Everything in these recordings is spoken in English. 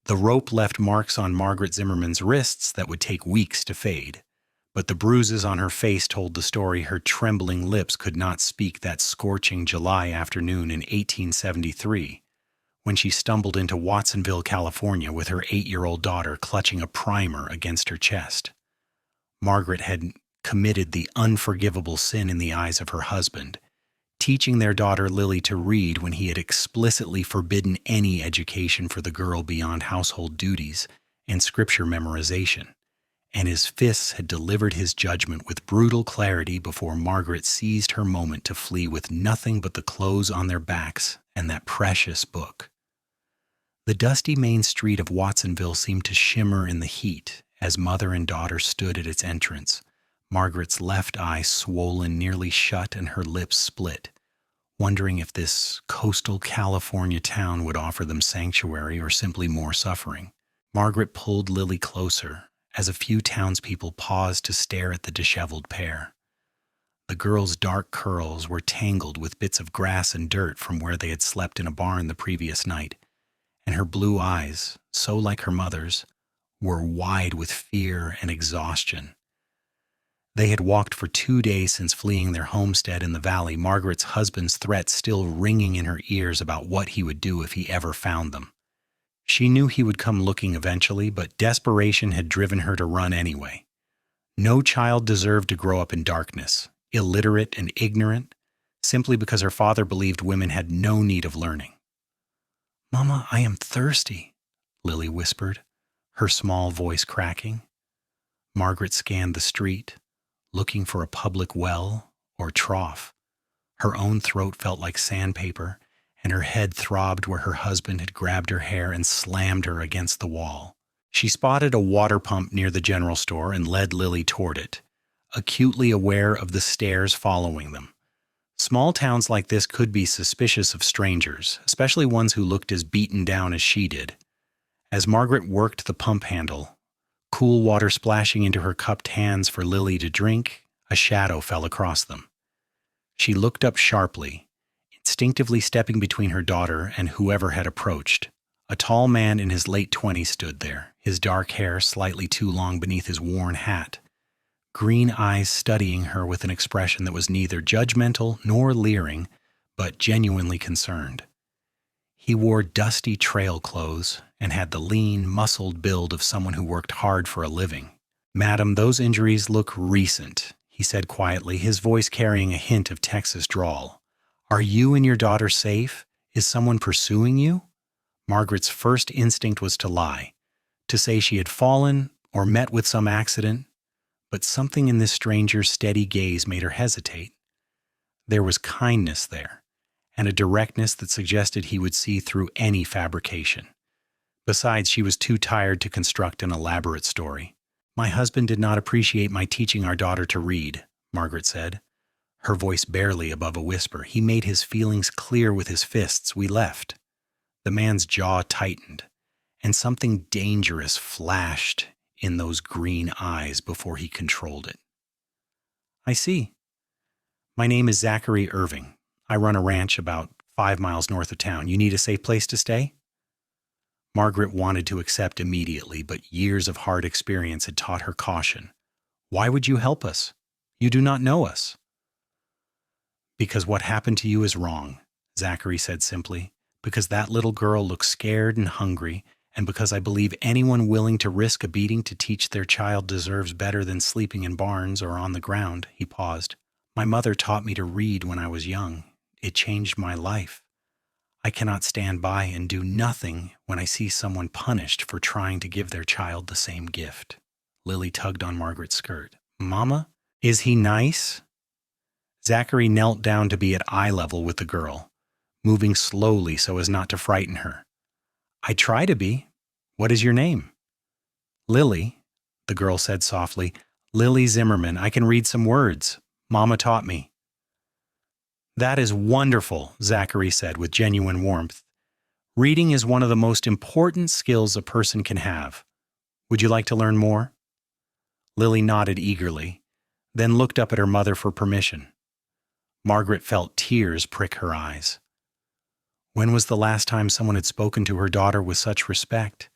The rope left marks on Margaret Zimmerman's wrists that would take weeks to fade, but the bruises on her face told the story her trembling lips could not speak that scorching July afternoon in 1873, when she stumbled into Watsonville, California with her 8-year-old daughter clutching a primer against her chest. Margaret had committed the unforgivable sin in the eyes of her husband, teaching their daughter Lily to read when he had explicitly forbidden any education for the girl beyond household duties and scripture memorization, and his fists had delivered his judgment with brutal clarity before Margaret seized her moment to flee with nothing but the clothes on their backs and that precious book. The dusty main street of Watsonville seemed to shimmer in the heat as mother and daughter stood at its entrance, Margaret's left eye swollen nearly shut and her lips split, wondering if this coastal California town would offer them sanctuary or simply more suffering. Margaret pulled Lily closer as a few townspeople paused to stare at the disheveled pair. The girl's dark curls were tangled with bits of grass and dirt from where they had slept in a barn the previous night, and her blue eyes, so like her mother's, were wide with fear and exhaustion. They had walked for 2 days since fleeing their homestead in the valley, Margaret's husband's threats still ringing in her ears about what he would do if he ever found them. She knew he would come looking eventually, but desperation had driven her to run anyway. No child deserved to grow up in darkness, illiterate and ignorant, simply because her father believed women had no need of learning. "Mama, I am thirsty," Lily whispered, her small voice cracking. Margaret scanned the street, looking for a public well or trough. Her own throat felt like sandpaper, and her head throbbed where her husband had grabbed her hair and slammed her against the wall. She spotted a water pump near the general store and led Lily toward it, acutely aware of the stares following them. Small towns like this could be suspicious of strangers, especially ones who looked as beaten down as she did. As Margaret worked the pump handle, cool water splashing into her cupped hands for Lily to drink, a shadow fell across them. She looked up sharply, instinctively stepping between her daughter and whoever had approached. A tall man in his late 20s stood there, his dark hair slightly too long beneath his worn hat, green eyes studying her with an expression that was neither judgmental nor leering, but genuinely concerned. He wore dusty trail clothes and had the lean, muscled build of someone who worked hard for a living. "Madam, those injuries look recent," he said quietly, his voice carrying a hint of Texas drawl. "Are you and your daughter safe? Is someone pursuing you?" Margaret's first instinct was to lie, to say she had fallen or met with some accident, but something in this stranger's steady gaze made her hesitate. There was kindness there, and a directness that suggested he would see through any fabrication. Besides, she was too tired to construct an elaborate story. "My husband did not appreciate my teaching our daughter to read," Margaret said, her voice barely above a whisper. "He made his feelings clear with his fists. We left." The man's jaw tightened, and something dangerous flashed in those green eyes before he controlled it. "I see. My name is Zachary Irving. I run a ranch about 5 miles north of town. You need a safe place to stay?" Margaret wanted to accept immediately, but years of hard experience had taught her caution. "Why would you help us? You do not know us." "Because what happened to you is wrong," Zachary said simply. "Because that little girl looks scared and hungry, and because I believe anyone willing to risk a beating to teach their child deserves better than sleeping in barns or on the ground." He paused. "My mother taught me to read when I was young. It changed my life. I cannot stand by and do nothing when I see someone punished for trying to give their child the same gift." Lily tugged on Margaret's skirt. "Mama, is he nice?" Zachary knelt down to be at eye level with the girl, moving slowly so as not to frighten her. "I try to be. What is your name?" "Lily," the girl said softly. "Lily Zimmerman. I can read some words. Mama taught me." "That is wonderful," Zachary said with genuine warmth. "Reading is one of the most important skills a person can have. Would you like to learn more?" Lily nodded eagerly, then looked up at her mother for permission. Margaret felt tears prick her eyes. When was the last time someone had spoken to her daughter with such respect?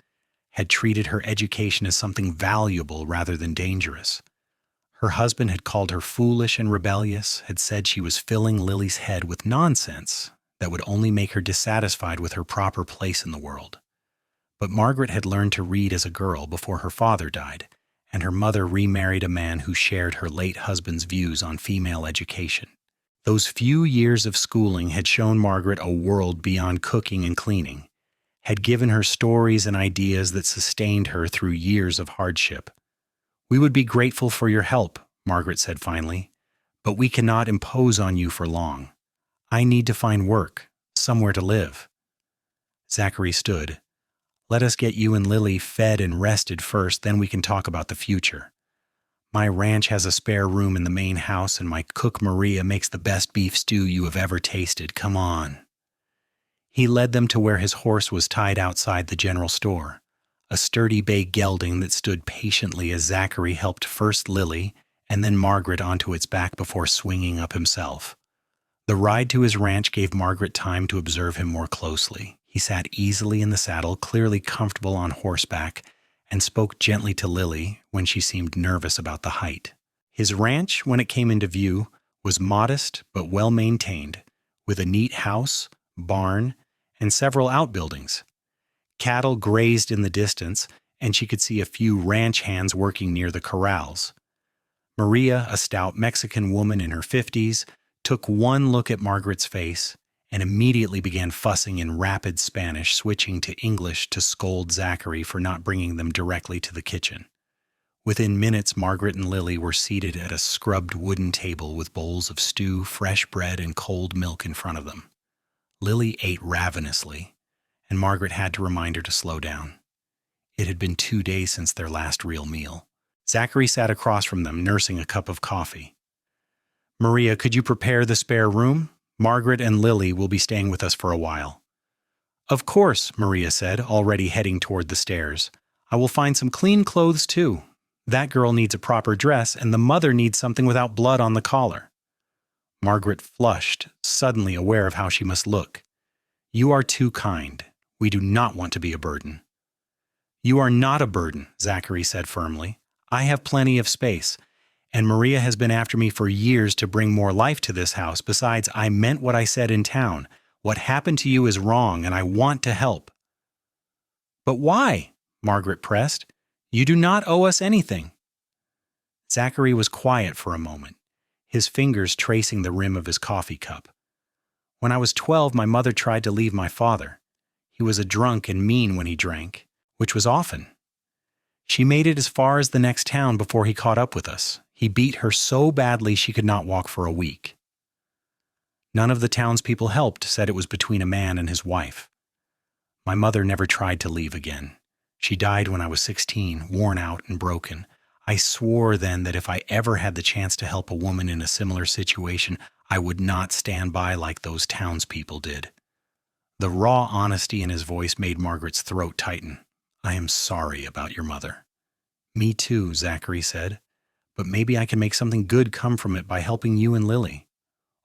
had treated her education as something valuable rather than dangerous. Her husband had called her foolish and rebellious, had said she was filling Lily's head with nonsense that would only make her dissatisfied with her proper place in the world. But Margaret had learned to read as a girl before her father died, and her mother remarried a man who shared her late husband's views on female education. Those few years of schooling had shown Margaret a world beyond cooking and cleaning, had given her stories and ideas that sustained her through years of hardship. "We would be grateful for your help," Margaret said finally, "but we cannot impose on you for long. I need to find work, somewhere to live." Zachary stood. "Let us get you and Lily fed and rested first, then we can talk about the future. My ranch has a spare room in the main house, and my cook Maria makes the best beef stew you have ever tasted. Come on." He led them to where his horse was tied outside the general store, a sturdy bay gelding that stood patiently as Zachary helped first Lily and then Margaret onto its back before swinging up himself. The ride to his ranch gave Margaret time to observe him more closely. He sat easily in the saddle, clearly comfortable on horseback, and spoke gently to Lily when she seemed nervous about the height. His ranch, when it came into view, was modest but well-maintained, with a neat house, barn, and several outbuildings. Cattle grazed in the distance, and she could see a few ranch hands working near the corrals. Maria, a stout Mexican woman in her 50s, took one look at Margaret's face and immediately began fussing in rapid Spanish, switching to English to scold Zachary for not bringing them directly to the kitchen. Within minutes, Margaret and Lily were seated at a scrubbed wooden table with bowls of stew, fresh bread, and cold milk in front of them. Lily ate ravenously, and Margaret had to remind her to slow down. It had been 2 days since their last real meal. Zachary sat across from them, nursing a cup of coffee. "Maria, could you prepare the spare room? Margaret and Lily will be staying with us for a while." "Of course," Maria said, already heading toward the stairs. "I will find some clean clothes, too. That girl needs a proper dress, and the mother needs something without blood on the collar." Margaret flushed, suddenly aware of how she must look. "You are too kind. We do not want to be a burden." "You are not a burden," Zachary said firmly. "I have plenty of space, and Maria has been after me for years to bring more life to this house. Besides, I meant what I said in town. What happened to you is wrong, and I want to help." "But why?" Margaret pressed. "You do not owe us anything." Zachary was quiet for a moment, his fingers tracing the rim of his coffee cup. "When I was 12, my mother tried to leave my father. He was a drunk and mean when he drank, which was often. She made it as far as the next town before he caught up with us. He beat her so badly she could not walk for a week. None of the townspeople helped, said it was between a man and his wife. My mother never tried to leave again. She died when I was 16, worn out and broken. I swore then that if I ever had the chance to help a woman in a similar situation, I would not stand by like those townspeople did." The raw honesty in his voice made Margaret's throat tighten. "I am sorry about your mother." "Me too," Zachary said. "But maybe I can make something good come from it by helping you and Lily."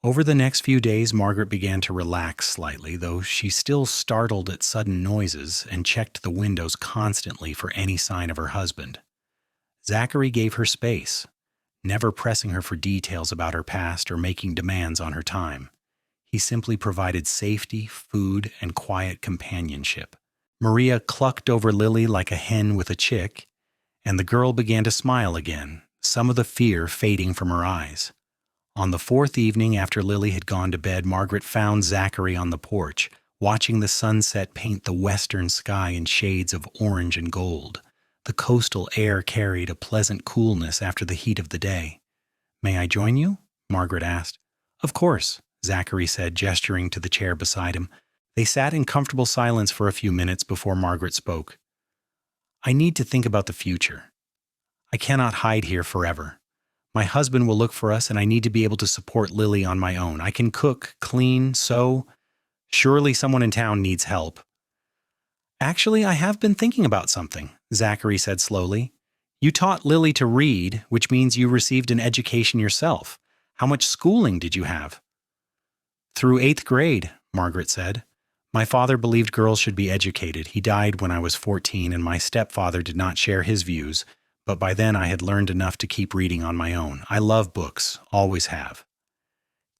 Over the next few days, Margaret began to relax slightly, though she still startled at sudden noises and checked the windows constantly for any sign of her husband. Zachary gave her space, never pressing her for details about her past or making demands on her time. He simply provided safety, food, and quiet companionship. Maria clucked over Lily like a hen with a chick, and the girl began to smile again, some of the fear fading from her eyes. On the 4th evening after Lily had gone to bed, Margaret found Zachary on the porch, watching the sunset paint the western sky in shades of orange and gold. The coastal air carried a pleasant coolness after the heat of the day. "May I join you?" Margaret asked. "Of course," Zachary said, gesturing to the chair beside him. They sat in comfortable silence for a few minutes before Margaret spoke. "I need to think about the future. I cannot hide here forever. My husband will look for us, and I need to be able to support Lily on my own. I can cook, clean, sew. Surely someone in town needs help." "Actually, I have been thinking about something," Zachary said slowly. "You taught Lily to read, which means you received an education yourself. How much schooling did you have?" "Through 8th grade," Margaret said. My father believed girls should be educated. He died when I was 14, and my stepfather did not share his views, but by then I had learned enough to keep reading on my own. I love books, always have.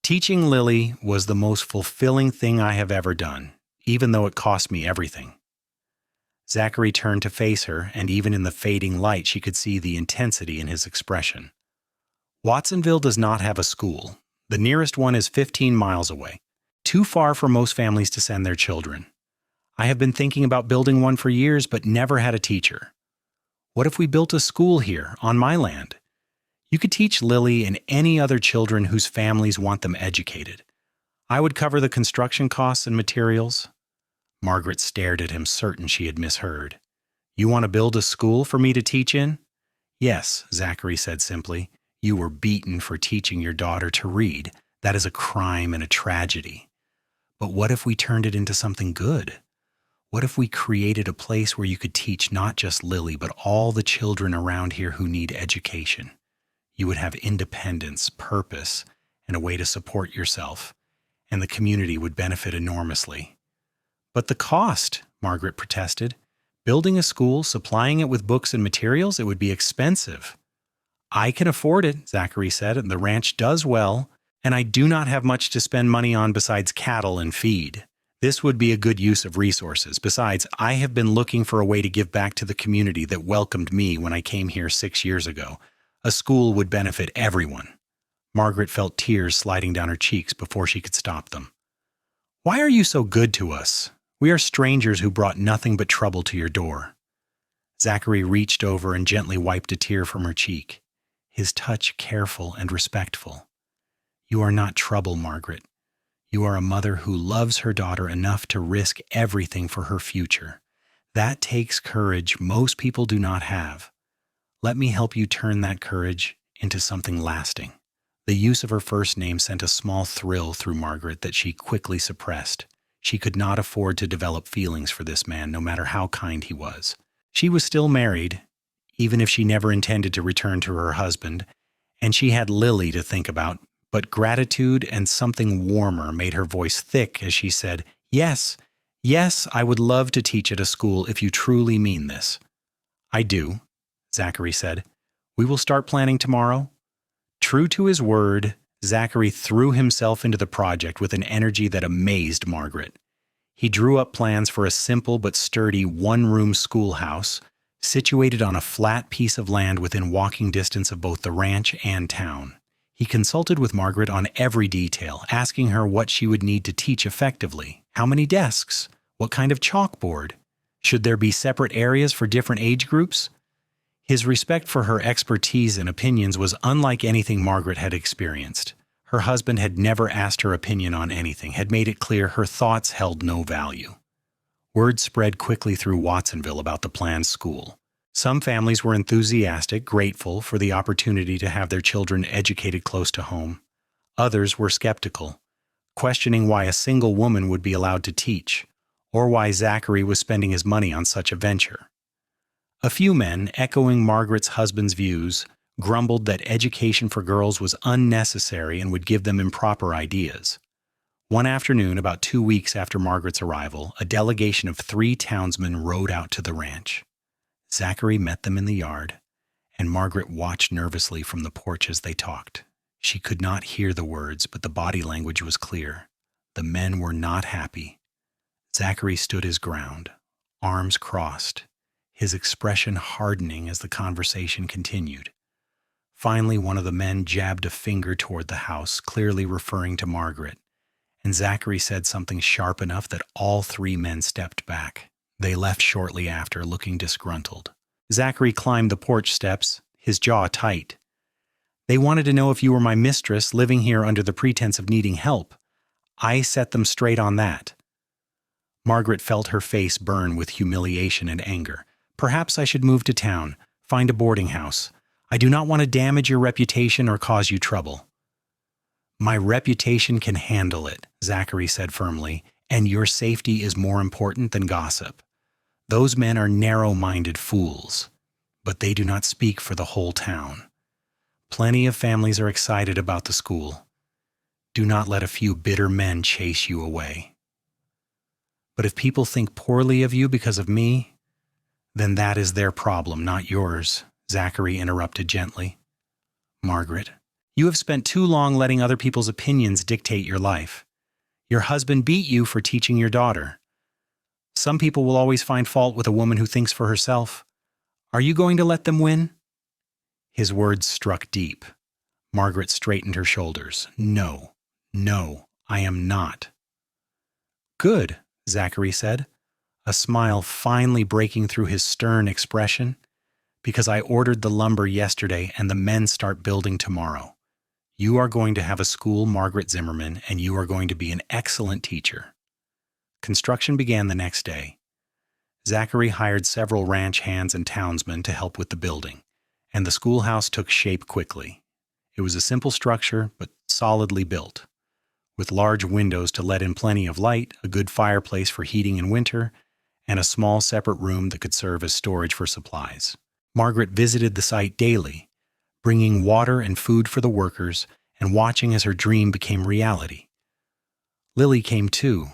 Teaching Lily was the most fulfilling thing I have ever done, even though it cost me everything. Zachary turned to face her, and even in the fading light she could see the intensity in his expression. Watsonville does not have a school. The nearest one is 15 miles away, too far for most families to send their children. I have been thinking about building one for years, but never had a teacher. What if we built a school here, on my land? You could teach Lily and any other children whose families want them educated. I would cover the construction costs and materials. Margaret stared at him, certain she had misheard. You want to build a school for me to teach in? Yes, Zachary said simply. You were beaten for teaching your daughter to read. That is a crime and a tragedy. But what if we turned it into something good? What if we created a place where you could teach not just Lily, but all the children around here who need education? You would have independence, purpose, and a way to support yourself, and the community would benefit enormously. But the cost, Margaret protested. Building a school, supplying it with books and materials, it would be expensive. I can afford it, Zachary said, and the ranch does well, and I do not have much to spend money on besides cattle and feed. This would be a good use of resources. Besides, I have been looking for a way to give back to the community that welcomed me when I came here 6 years ago. A school would benefit everyone. Margaret felt tears sliding down her cheeks before she could stop them. Why are you so good to us? We are strangers who brought nothing but trouble to your door. Zachary reached over and gently wiped a tear from her cheek, his touch careful and respectful. You are not trouble, Margaret. You are a mother who loves her daughter enough to risk everything for her future. That takes courage most people do not have. Let me help you turn that courage into something lasting. The use of her first name sent a small thrill through Margaret that she quickly suppressed. She could not afford to develop feelings for this man, no matter how kind he was. She was still married, even if she never intended to return to her husband, and she had Lily to think about, but gratitude and something warmer made her voice thick as she said, Yes, I would love to teach at a school if you truly mean this. I do, Zachary said. We will start planning tomorrow. True to his word, Zachary threw himself into the project with an energy that amazed Margaret. He drew up plans for a simple but sturdy one-room schoolhouse situated on a flat piece of land within walking distance of both the ranch and town. He consulted with Margaret on every detail, asking her what she would need to teach effectively. How many desks? What kind of chalkboard? Should there be separate areas for different age groups? His respect for her expertise and opinions was unlike anything Margaret had experienced. Her husband had never asked her opinion on anything, had made it clear her thoughts held no value. Word spread quickly through Watsonville about the planned school. Some families were enthusiastic, grateful for the opportunity to have their children educated close to home. Others were skeptical, questioning why a single woman would be allowed to teach, or why Zachary was spending his money on such a venture. A few men, echoing Margaret's husband's views, grumbled that education for girls was unnecessary and would give them improper ideas. One afternoon, about 2 weeks after Margaret's arrival, a delegation of 3 townsmen rode out to the ranch. Zachary met them in the yard, and Margaret watched nervously from the porch as they talked. She could not hear the words, but the body language was clear. The men were not happy. Zachary stood his ground, arms crossed, his expression hardening as the conversation continued. Finally, one of the men jabbed a finger toward the house, clearly referring to Margaret, and Zachary said something sharp enough that all 3 men stepped back. They left shortly after, looking disgruntled. Zachary climbed the porch steps, his jaw tight. They wanted to know if you were my mistress living here under the pretense of needing help. I set them straight on that. Margaret felt her face burn with humiliation and anger. Perhaps I should move to town, find a boarding house. I do not want to damage your reputation or cause you trouble. My reputation can handle it, Zachary said firmly, and your safety is more important than gossip. Those men are narrow-minded fools, but they do not speak for the whole town. Plenty of families are excited about the school. Do not let a few bitter men chase you away. But if people think poorly of you because of me, then that is their problem, not yours, Zachary interrupted gently. Margaret, you have spent too long letting other people's opinions dictate your life. Your husband beat you for teaching your daughter. Some people will always find fault with a woman who thinks for herself. Are you going to let them win? His words struck deep. Margaret straightened her shoulders. No, I am not. Good, Zachary said, a smile finally breaking through his stern expression. Because I ordered the lumber yesterday and the men start building tomorrow. You are going to have a school, Margaret Zimmerman, and you are going to be an excellent teacher. Construction began the next day. Zachary hired several ranch hands and townsmen to help with the building, and the schoolhouse took shape quickly. It was a simple structure, but solidly built, with large windows to let in plenty of light, a good fireplace for heating in winter, and a small separate room that could serve as storage for supplies. Margaret visited the site daily, bringing water and food for the workers and watching as her dream became reality. Lily came too,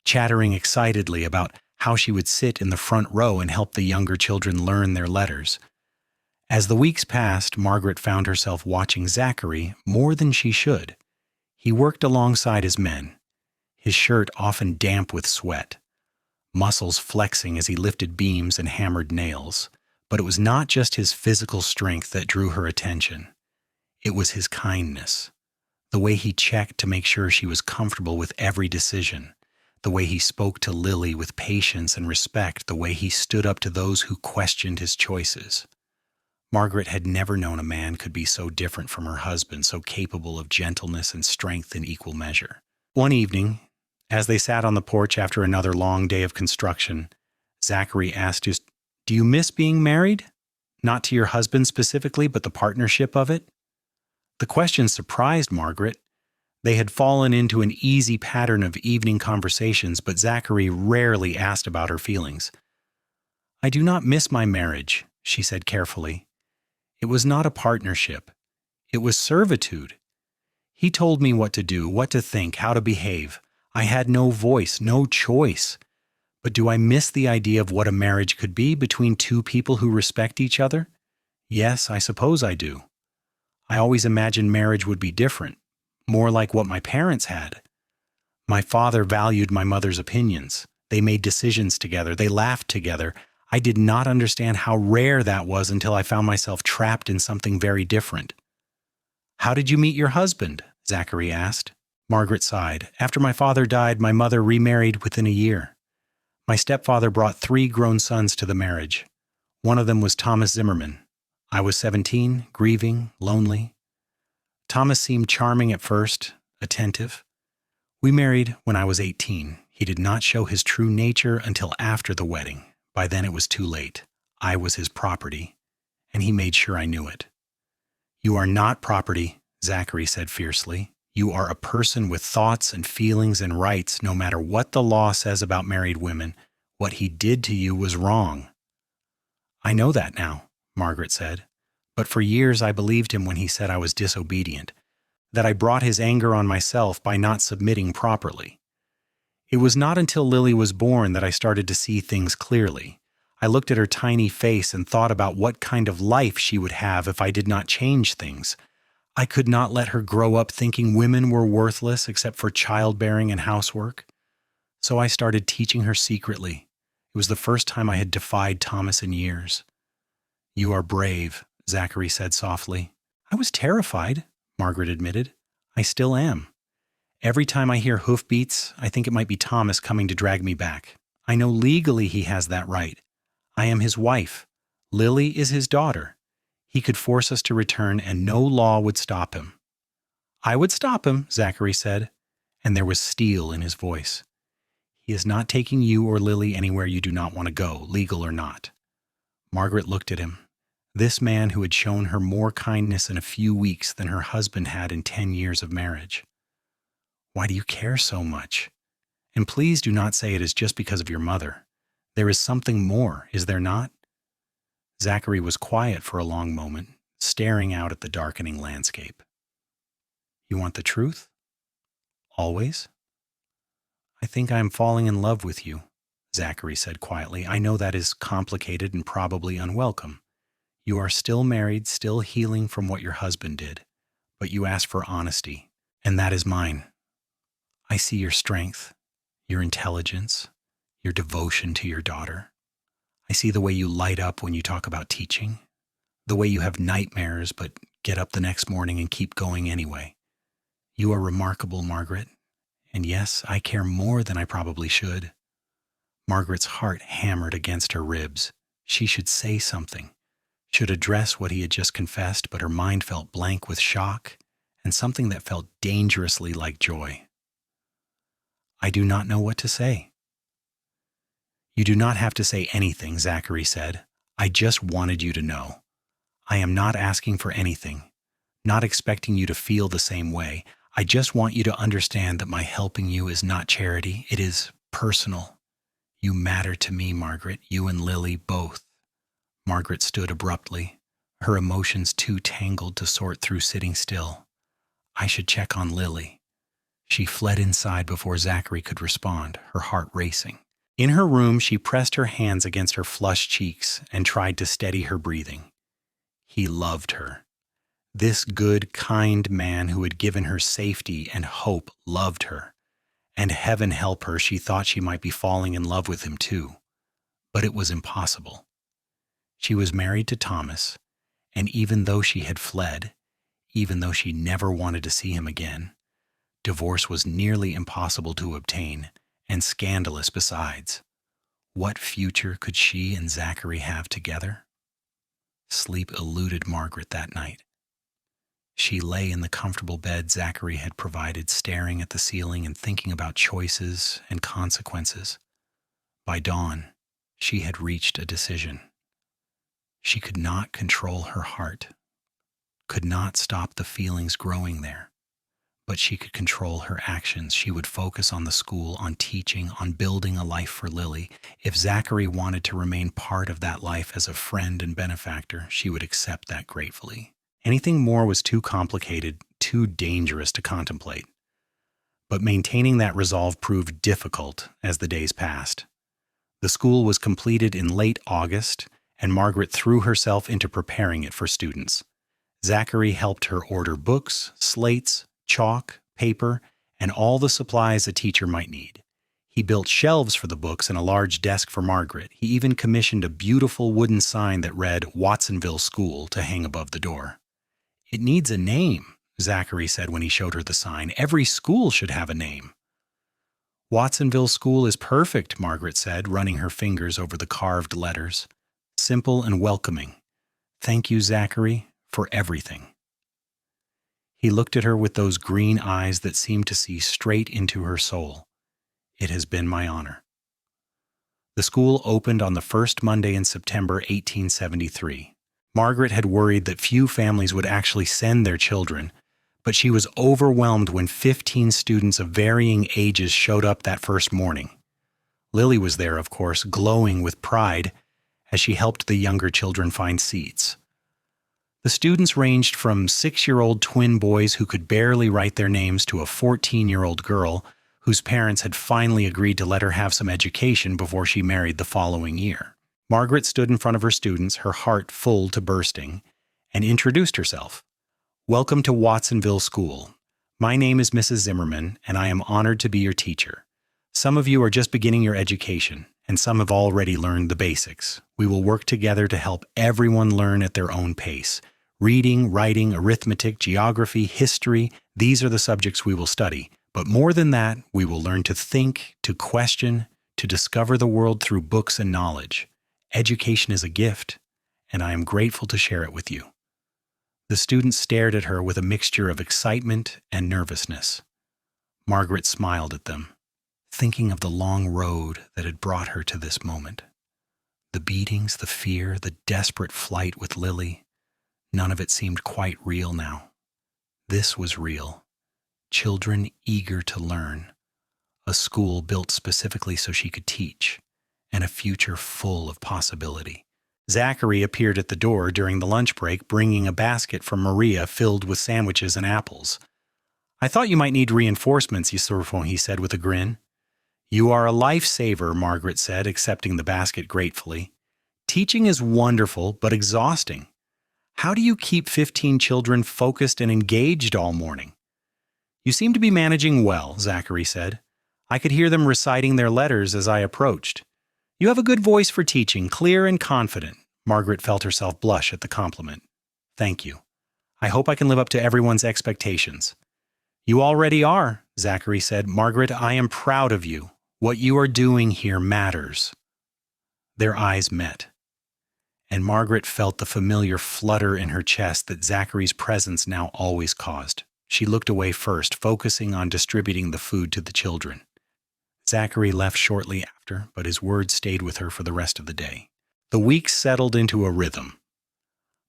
chattering excitedly about how she would sit in the front row and help the younger children learn their letters. As the weeks passed, Margaret found herself watching Zachary more than she should. He worked alongside his men, his shirt often damp with sweat, muscles flexing as he lifted beams and hammered nails. But it was not just his physical strength that drew her attention. It was his kindness, the way he checked to make sure she was comfortable with every decision, the way he spoke to Lily with patience and respect, the way he stood up to those who questioned his choices. Margaret had never known a man could be so different from her husband, so capable of gentleness and strength in equal measure. One evening, as they sat on the porch after another long day of construction, Zachary asked, "Do you miss being married? Not to your husband specifically, but the partnership of it?" The question surprised Margaret. They had fallen into an easy pattern of evening conversations, but Zachary rarely asked about her feelings. "I do not miss my marriage," she said carefully. "It was not a partnership. It was servitude. He told me what to do, what to think, how to behave. I had no voice, no choice. But do I miss the idea of what a marriage could be between two people who respect each other? Yes, I suppose I do. I always imagined marriage would be different, more like what my parents had. My father valued my mother's opinions. They made decisions together. They laughed together. I did not understand how rare that was until I found myself trapped in something very different." "How did you meet your husband?" Zachary asked. Margaret sighed. "After my father died, my mother remarried within a year. My stepfather brought 3 grown sons to the marriage. One of them was Thomas Zimmerman. I was 17, grieving, lonely. Thomas seemed charming at first, attentive. We married when I was 18. He did not show his true nature until after the wedding. By then it was too late. I was his property, and he made sure I knew it." "You are not property," Zachary said fiercely. "You are a person with thoughts and feelings and rights, no matter what the law says about married women. What he did to you was wrong." "I know that now," Margaret said. "But for years I believed him when he said I was disobedient, that I brought his anger on myself by not submitting properly. It was not until Lily was born that I started to see things clearly. I looked at her tiny face and thought about what kind of life she would have if I did not change things. I could not let her grow up thinking women were worthless except for childbearing and housework. So I started teaching her secretly. It was the first time I had defied Thomas in years." "You are brave," Zachary said softly. "I was terrified," Margaret admitted. "I still am. Every time I hear hoofbeats, I think it might be Thomas coming to drag me back. I know legally he has that right. I am his wife. Lily is his daughter. He could force us to return, and no law would stop him." "I would stop him," Zachary said, and there was steel in his voice. "He is not taking you or Lily anywhere you do not want to go, legal or not." Margaret looked at him. This man who had shown her more kindness in a few weeks than her husband had in 10 years of marriage. "Why do you care so much? And please do not say it is just because of your mother. There is something more, is there not?" Zachary was quiet for a long moment, staring out at the darkening landscape. "You want the truth? Always?" I think I am falling in love with you, Zachary said quietly. I know that is complicated and probably unwelcome. You are still married, still healing from what your husband did, but you asked for honesty, and that is mine. I see your strength, your intelligence, your devotion to your daughter. I see the way you light up when you talk about teaching, the way you have nightmares but get up the next morning and keep going anyway. You are remarkable, Margaret, and yes, I care more than I probably should. Margaret's heart hammered against her ribs. She should say something, should address what he had just confessed, but her mind felt blank with shock and something that felt dangerously like joy. I do not know what to say. You do not have to say anything, Zachary said. I just wanted you to know. I am not asking for anything, not expecting you to feel the same way. I just want you to understand that my helping you is not charity. It is personal. You matter to me, Margaret, you and Lily both. Margaret stood abruptly, her emotions too tangled to sort through sitting still. I should check on Lily. She fled inside before Zachary could respond, her heart racing. In her room, she pressed her hands against her flushed cheeks and tried to steady her breathing. He loved her. This good, kind man who had given her safety and hope loved her. And heaven help her, she thought she might be falling in love with him too. But it was impossible. She was married to Thomas, and even though she had fled, even though she never wanted to see him again, divorce was nearly impossible to obtain, and scandalous besides. What future could she and Zachary have together? Sleep eluded Margaret that night. She lay in the comfortable bed Zachary had provided, staring at the ceiling and thinking about choices and consequences. By dawn, she had reached a decision. She could not control her heart, could not stop the feelings growing there, but she could control her actions. She would focus on the school, on teaching, on building a life for Lily. If Zachary wanted to remain part of that life as a friend and benefactor, she would accept that gratefully. Anything more was too complicated, too dangerous to contemplate. But maintaining that resolve proved difficult as the days passed. The school was completed in late August, and Margaret threw herself into preparing it for students. Zachary helped her order books, slates, chalk, paper, and all the supplies a teacher might need. He built shelves for the books and a large desk for Margaret. He even commissioned a beautiful wooden sign that read Watsonville School to hang above the door. It needs a name, Zachary said when he showed her the sign. Every school should have a name. Watsonville School is perfect, Margaret said, running her fingers over the carved letters. Simple and welcoming. Thank you, Zachary, for everything. He looked at her with those green eyes that seemed to see straight into her soul. It has been my honor. The school opened on the first Monday in September 1873. Margaret had worried that few families would actually send their children, but she was overwhelmed when 15 students of varying ages showed up that first morning. Lily was there, of course, glowing with pride as she helped the younger children find seats. The students ranged from 6-year-old twin boys who could barely write their names to a 14-year-old girl whose parents had finally agreed to let her have some education before she married the following year. Margaret stood in front of her students, her heart full to bursting, and introduced herself. Welcome to Watsonville School. My name is Mrs. Zimmerman, and I am honored to be your teacher. Some of you are just beginning your education, and some have already learned the basics. We will work together to help everyone learn at their own pace. Reading, writing, arithmetic, geography, history, these are the subjects we will study. But more than that, we will learn to think, to question, to discover the world through books and knowledge. Education is a gift, and I am grateful to share it with you. The students stared at her with a mixture of excitement and nervousness. Margaret smiled at them, thinking of the long road that had brought her to this moment. The beatings, the fear, the desperate flight with Lily, none of it seemed quite real now. This was real. Children eager to learn. A school built specifically so she could teach, and a future full of possibility. Zachary appeared at the door during the lunch break, bringing a basket from Maria filled with sandwiches and apples. I thought you might need reinforcements, he said with a grin. You are a lifesaver, Margaret said, accepting the basket gratefully. Teaching is wonderful, but exhausting. How do you keep 15 children focused and engaged all morning? You seem to be managing well, Zachary said. I could hear them reciting their letters as I approached. You have a good voice for teaching, clear and confident. Margaret felt herself blush at the compliment. Thank you. I hope I can live up to everyone's expectations. You already are, Zachary said. Margaret, I am proud of you. What you are doing here matters. Their eyes met, and Margaret felt the familiar flutter in her chest that Zachary's presence now always caused. She looked away first, focusing on distributing the food to the children. Zachary left shortly after, but his words stayed with her for the rest of the day. The weeks settled into a rhythm.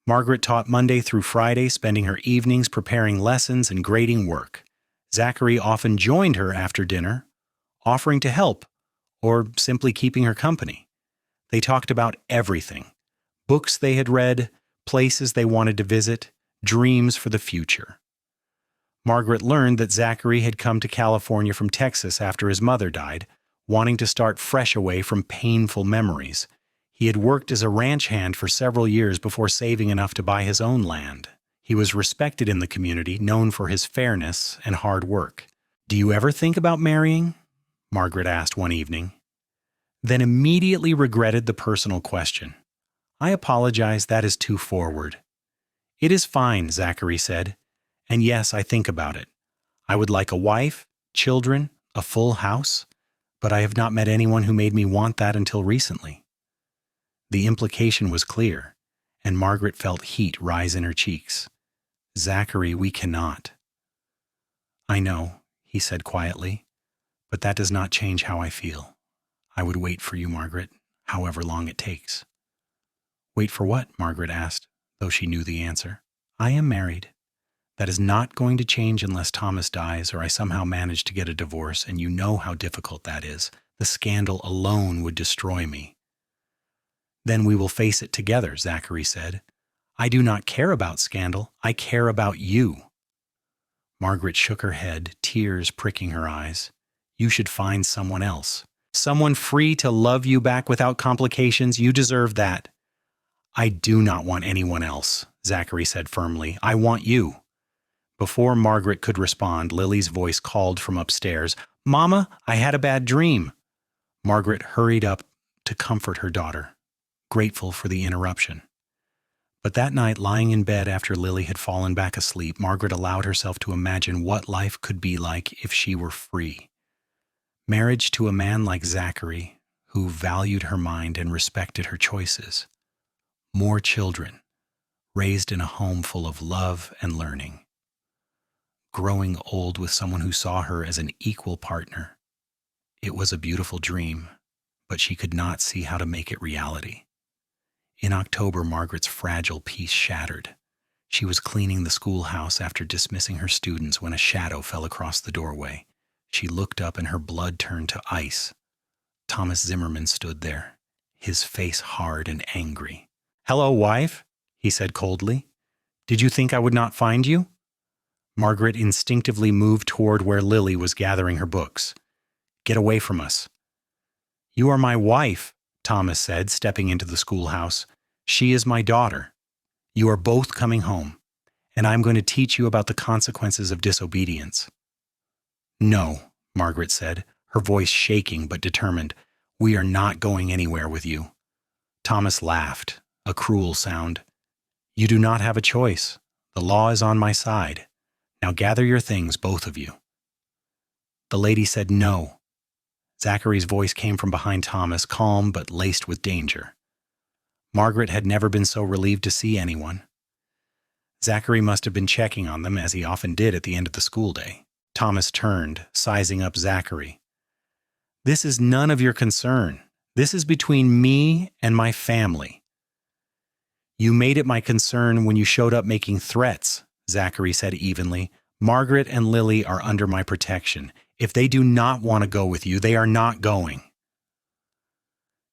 Margaret taught Monday through Friday, spending her evenings preparing lessons and grading work. Zachary often joined her after dinner, offering to help, or simply keeping her company. They talked about everything: books they had read, places they wanted to visit, dreams for the future. Margaret learned that Zachary had come to California from Texas after his mother died, wanting to start fresh away from painful memories. He had worked as a ranch hand for several years before saving enough to buy his own land. He was respected in the community, known for his fairness and hard work. "Do you ever think about marrying?" Margaret asked one evening, then immediately regretted the personal question. "I apologize, that is too forward." "It is fine," Zachary said. "And yes, I think about it. I would like a wife, children, a full house, but I have not met anyone who made me want that until recently." The implication was clear, and Margaret felt heat rise in her cheeks. "Zachary, we cannot." "I know," he said quietly, "but that does not change how I feel. I would wait for you, Margaret, however long it takes." "Wait for what?" Margaret asked, though she knew the answer. "I am married. That is not going to change unless Thomas dies or I somehow manage to get a divorce, and you know how difficult that is. The scandal alone would destroy me." "Then we will face it together," Zachary said. "I do not care about scandal. I care about you." Margaret shook her head, tears pricking her eyes. "You should find someone else. Someone free to love you back without complications. You deserve that." "I do not want anyone else," Zachary said firmly. "I want you." Before Margaret could respond, Lily's voice called from upstairs, "Mama, I had a bad dream." Margaret hurried up to comfort her daughter, grateful for the interruption. But that night, lying in bed after Lily had fallen back asleep, Margaret allowed herself to imagine what life could be like if she were free. Marriage to a man like Zachary, who valued her mind and respected her choices. More children, raised in a home full of love and learning. Growing old with someone who saw her as an equal partner. It was a beautiful dream, but she could not see how to make it reality. In October, Margaret's fragile peace shattered. She was cleaning the schoolhouse after dismissing her students when a shadow fell across the doorway. She looked up and her blood turned to ice. Thomas Zimmerman stood there, his face hard and angry. "Hello, wife," he said coldly. "Did you think I would not find you?" Margaret instinctively moved toward where Lily was gathering her books. "Get away from us." "You are my wife," Thomas said, stepping into the schoolhouse. "She is my daughter. You are both coming home, and I'm going to teach you about the consequences of disobedience." "No," Margaret said, her voice shaking but determined. "We are not going anywhere with you." Thomas laughed, a cruel sound. "You do not have a choice. The law is on my side. Now gather your things, both of you." The lady said no. Zachary's voice came from behind Thomas, calm but laced with danger. Margaret had never been so relieved to see anyone. Zachary must have been checking on them, as he often did at the end of the school day. Thomas turned, sizing up Zachary. "This is none of your concern. This is between me and my family." "You made it my concern when you showed up making threats," Zachary said evenly. "Margaret and Lily are under my protection. If they do not want to go with you, they are not going."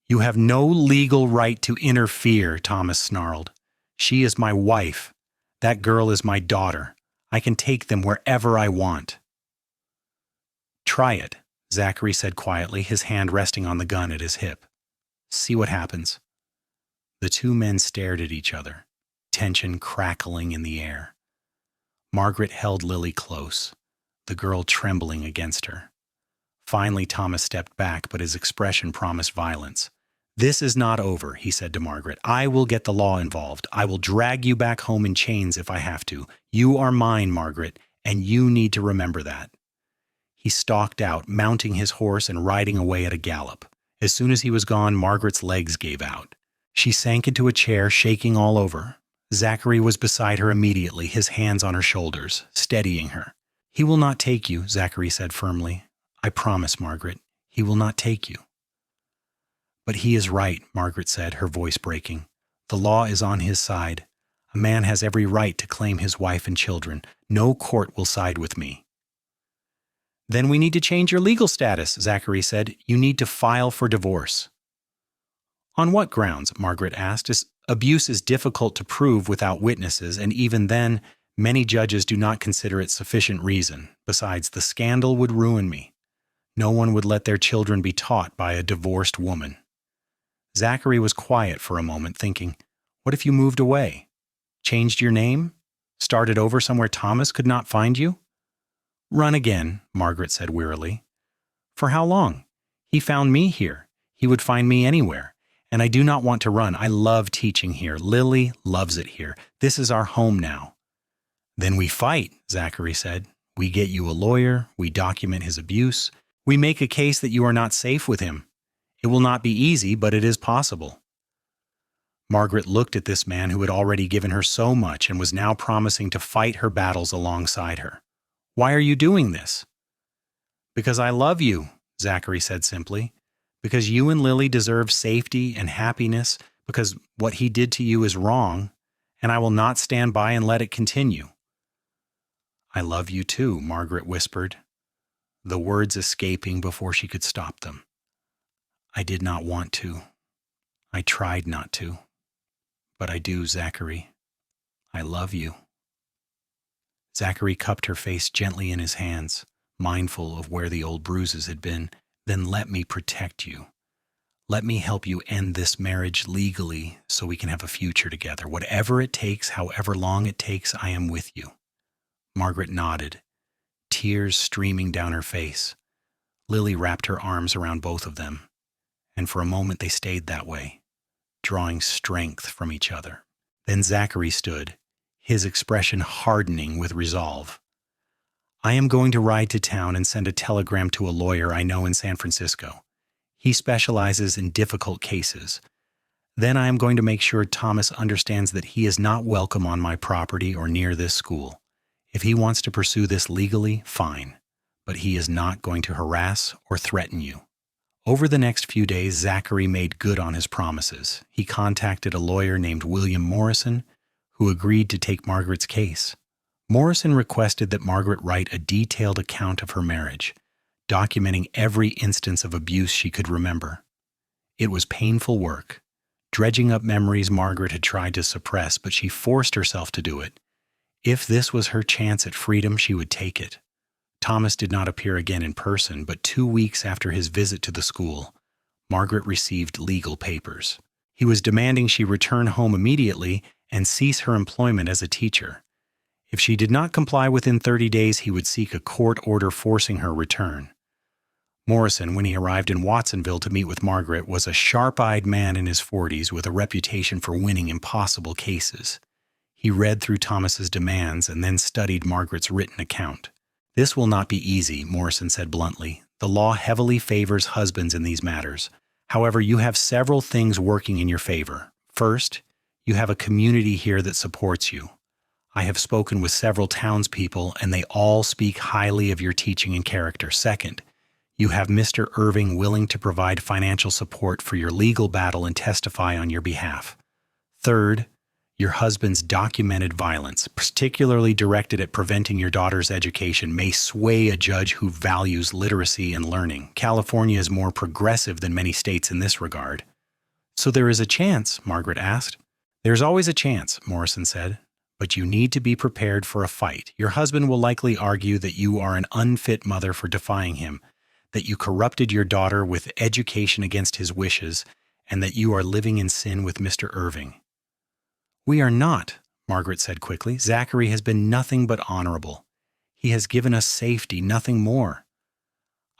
"You have no legal right to interfere," Thomas snarled. "She is my wife. That girl is my daughter. I can take them wherever I want." "Try it," Zachary said quietly, his hand resting on the gun at his hip. See what happens. The two men stared at each other, tension crackling in the air. Margaret held Lily close, the girl trembling against her. Finally, Thomas stepped back, but his expression promised violence. This is not over, he said to Margaret. I will get the law involved. I will drag you back home in chains if I have to. You are mine, Margaret, and you need to remember that. He stalked out, mounting his horse and riding away at a gallop. As soon as he was gone, Margaret's legs gave out. She sank into a chair, shaking all over. Zachary was beside her immediately, his hands on her shoulders, steadying her. He will not take you, Zachary said firmly. I promise, Margaret, he will not take you. But he is right, Margaret said, her voice breaking. The law is on his side. A man has every right to claim his wife and children. No court will side with me. Then we need to change your legal status, Zachary said. You need to file for divorce. On what grounds? Margaret asked. Abuse is difficult to prove without witnesses, and even then, many judges do not consider it sufficient reason. Besides, the scandal would ruin me. No one would let their children be taught by a divorced woman. Zachary was quiet for a moment, thinking, what if you moved away? Changed your name? Started over somewhere Thomas could not find you? Run again, Margaret said wearily. For how long? He found me here. He would find me anywhere. And I do not want to run. I love teaching here. Lily loves it here. This is our home now. Then we fight, Zachary said. We get you a lawyer. We document his abuse. We make a case that you are not safe with him. It will not be easy, but it is possible. Margaret looked at this man who had already given her so much and was now promising to fight her battles alongside her. Why are you doing this? Because I love you, Zachary said simply. Because you and Lily deserve safety and happiness, because what he did to you is wrong, and I will not stand by and let it continue. I love you too, Margaret whispered, the words escaping before she could stop them. I did not want to. I tried not to. But I do, Zachary. I love you. Zachary cupped her face gently in his hands, mindful of where the old bruises had been. Then let me protect you. Let me help you end this marriage legally so we can have a future together. Whatever it takes, however long it takes, I am with you. Margaret nodded, tears streaming down her face. Lily wrapped her arms around both of them, and for a moment they stayed that way, drawing strength from each other. Then Zachary stood, his expression hardening with resolve. I am going to ride to town and send a telegram to a lawyer I know in San Francisco. He specializes in difficult cases. Then I am going to make sure Thomas understands that he is not welcome on my property or near this school. If he wants to pursue this legally, fine, but he is not going to harass or threaten you. Over the next few days, Zachary made good on his promises. He contacted a lawyer named William Morrison, who agreed to take Margaret's case. Morrison requested that Margaret write a detailed account of her marriage, documenting every instance of abuse she could remember. It was painful work, dredging up memories Margaret had tried to suppress, but she forced herself to do it. If this was her chance at freedom, she would take it. Thomas did not appear again in person, but 2 weeks after his visit to the school, Margaret received legal papers. He was demanding she return home immediately and cease her employment as a teacher. If she did not comply within 30 days, he would seek a court order forcing her return. Morrison, when he arrived in Watsonville to meet with Margaret, was a sharp-eyed man in his 40s with a reputation for winning impossible cases. He read through Thomas's demands and then studied Margaret's written account. This will not be easy, Morrison said bluntly. The law heavily favors husbands in these matters. However, you have several things working in your favor. First, you have a community here that supports you. I have spoken with several townspeople, and they all speak highly of your teaching and character. Second, you have Mr. Irving willing to provide financial support for your legal battle and testify on your behalf. Third, your husband's documented violence, particularly directed at preventing your daughter's education, may sway a judge who values literacy and learning. California is more progressive than many states in this regard. So there is a chance, Margaret asked. There's always a chance, Morrison said. But you need to be prepared for a fight. Your husband will likely argue that you are an unfit mother for defying him. that you corrupted your daughter with education against his wishes, and that you are living in sin with Mr. Irving." "We are not," Margaret said quickly. "Zachary has been nothing but honorable. He has given us safety, nothing more."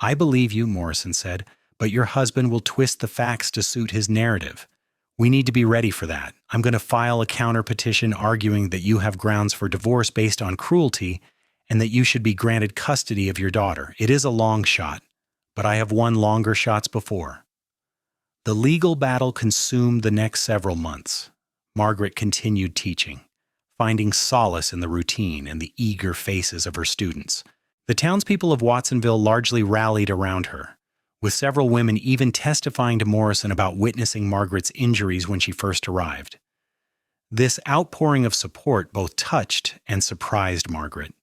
"I believe you," Morrison said, "but your husband will twist the facts to suit his narrative. We need to be ready for that. I'm going to file a counter petition arguing that you have grounds for divorce based on cruelty and that you should be granted custody of your daughter. It is a long shot, but I have won longer shots before." The legal battle consumed the next several months. Margaret continued teaching, finding solace in the routine and the eager faces of her students. The townspeople of Watsonville largely rallied around her, with several women even testifying to Morrison about witnessing Margaret's injuries when she first arrived. This outpouring of support both touched and surprised Margaret.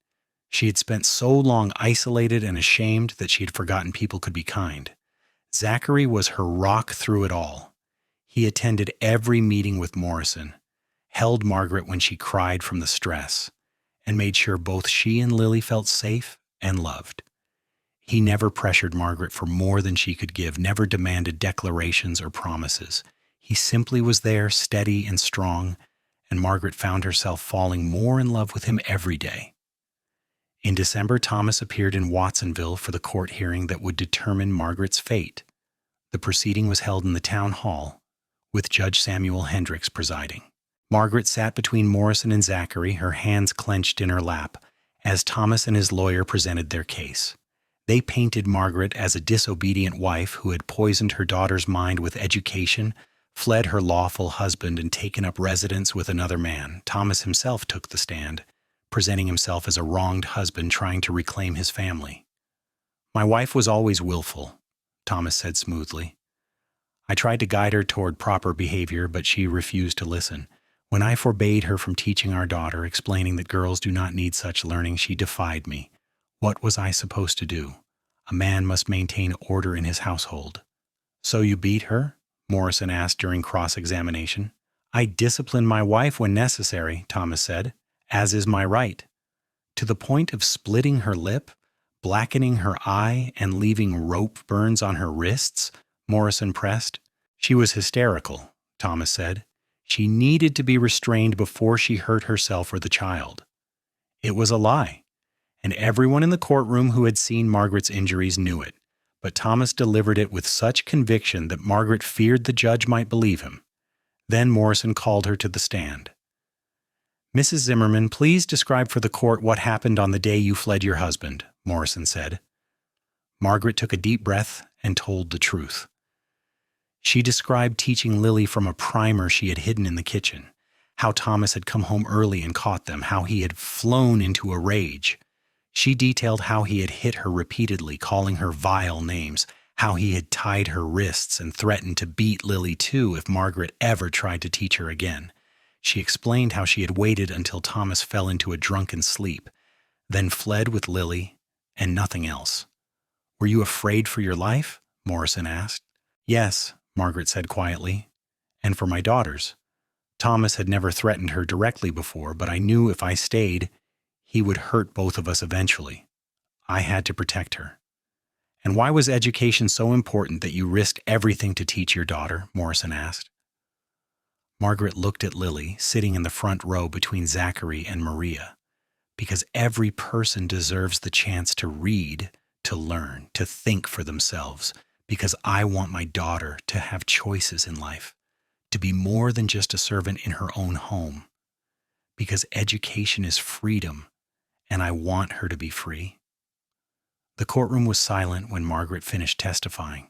She had spent so long isolated and ashamed that she had forgotten people could be kind. Zachary was her rock through it all. He attended every meeting with Morrison, held Margaret when she cried from the stress, and made sure both she and Lily felt safe and loved. He never pressured Margaret for more than she could give, never demanded declarations or promises. He simply was there, steady and strong, and Margaret found herself falling more in love with him every day. In December, Thomas appeared in Watsonville for the court hearing that would determine Margaret's fate. The proceeding was held in the town hall, with Judge Samuel Hendricks presiding. Margaret sat between Morrison and Zachary, her hands clenched in her lap, as Thomas and his lawyer presented their case. They painted Margaret as a disobedient wife who had poisoned her daughter's mind with education, fled her lawful husband, and taken up residence with another man. Thomas himself took the stand, presenting himself as a wronged husband trying to reclaim his family. "My wife was always willful," Thomas said smoothly. "I tried to guide her toward proper behavior, but she refused to listen. When I forbade her from teaching our daughter, explaining that girls do not need such learning, she defied me. What was I supposed to do? A man must maintain order in his household." "So you beat her?" Morrison asked during cross-examination. "I discipline my wife when necessary," Thomas said, "as is my right." "To the point of splitting her lip, blackening her eye, and leaving rope burns on her wrists?" Morrison pressed. "She was hysterical," Thomas said. "She needed to be restrained before she hurt herself or the child." It was a lie, and everyone in the courtroom who had seen Margaret's injuries knew it, but Thomas delivered it with such conviction that Margaret feared the judge might believe him. Then Morrison called her to the stand. "Mrs. Zimmerman, please describe for the court what happened on the day you fled your husband," Morrison said. Margaret took a deep breath and told the truth. She described teaching Lily from a primer she had hidden in the kitchen, how Thomas had come home early and caught them, how he had flown into a rage. She detailed how he had hit her repeatedly, calling her vile names, how he had tied her wrists and threatened to beat Lily too if Margaret ever tried to teach her again. She explained how she had waited until Thomas fell into a drunken sleep, then fled with Lily and nothing else. "Were you afraid for your life?" Morrison asked. "Yes," Margaret said quietly, "and for my daughters. Thomas had never threatened her directly before, but I knew if I stayed, he would hurt both of us eventually. I had to protect her." "And why was education so important that you risked everything to teach your daughter?" Morrison asked. Margaret looked at Lily, sitting in the front row between Zachary and Maria. "Because every person deserves the chance to read, to learn, to think for themselves. Because I want my daughter to have choices in life, to be more than just a servant in her own home. Because education is freedom, and I want her to be free." The courtroom was silent when Margaret finished testifying.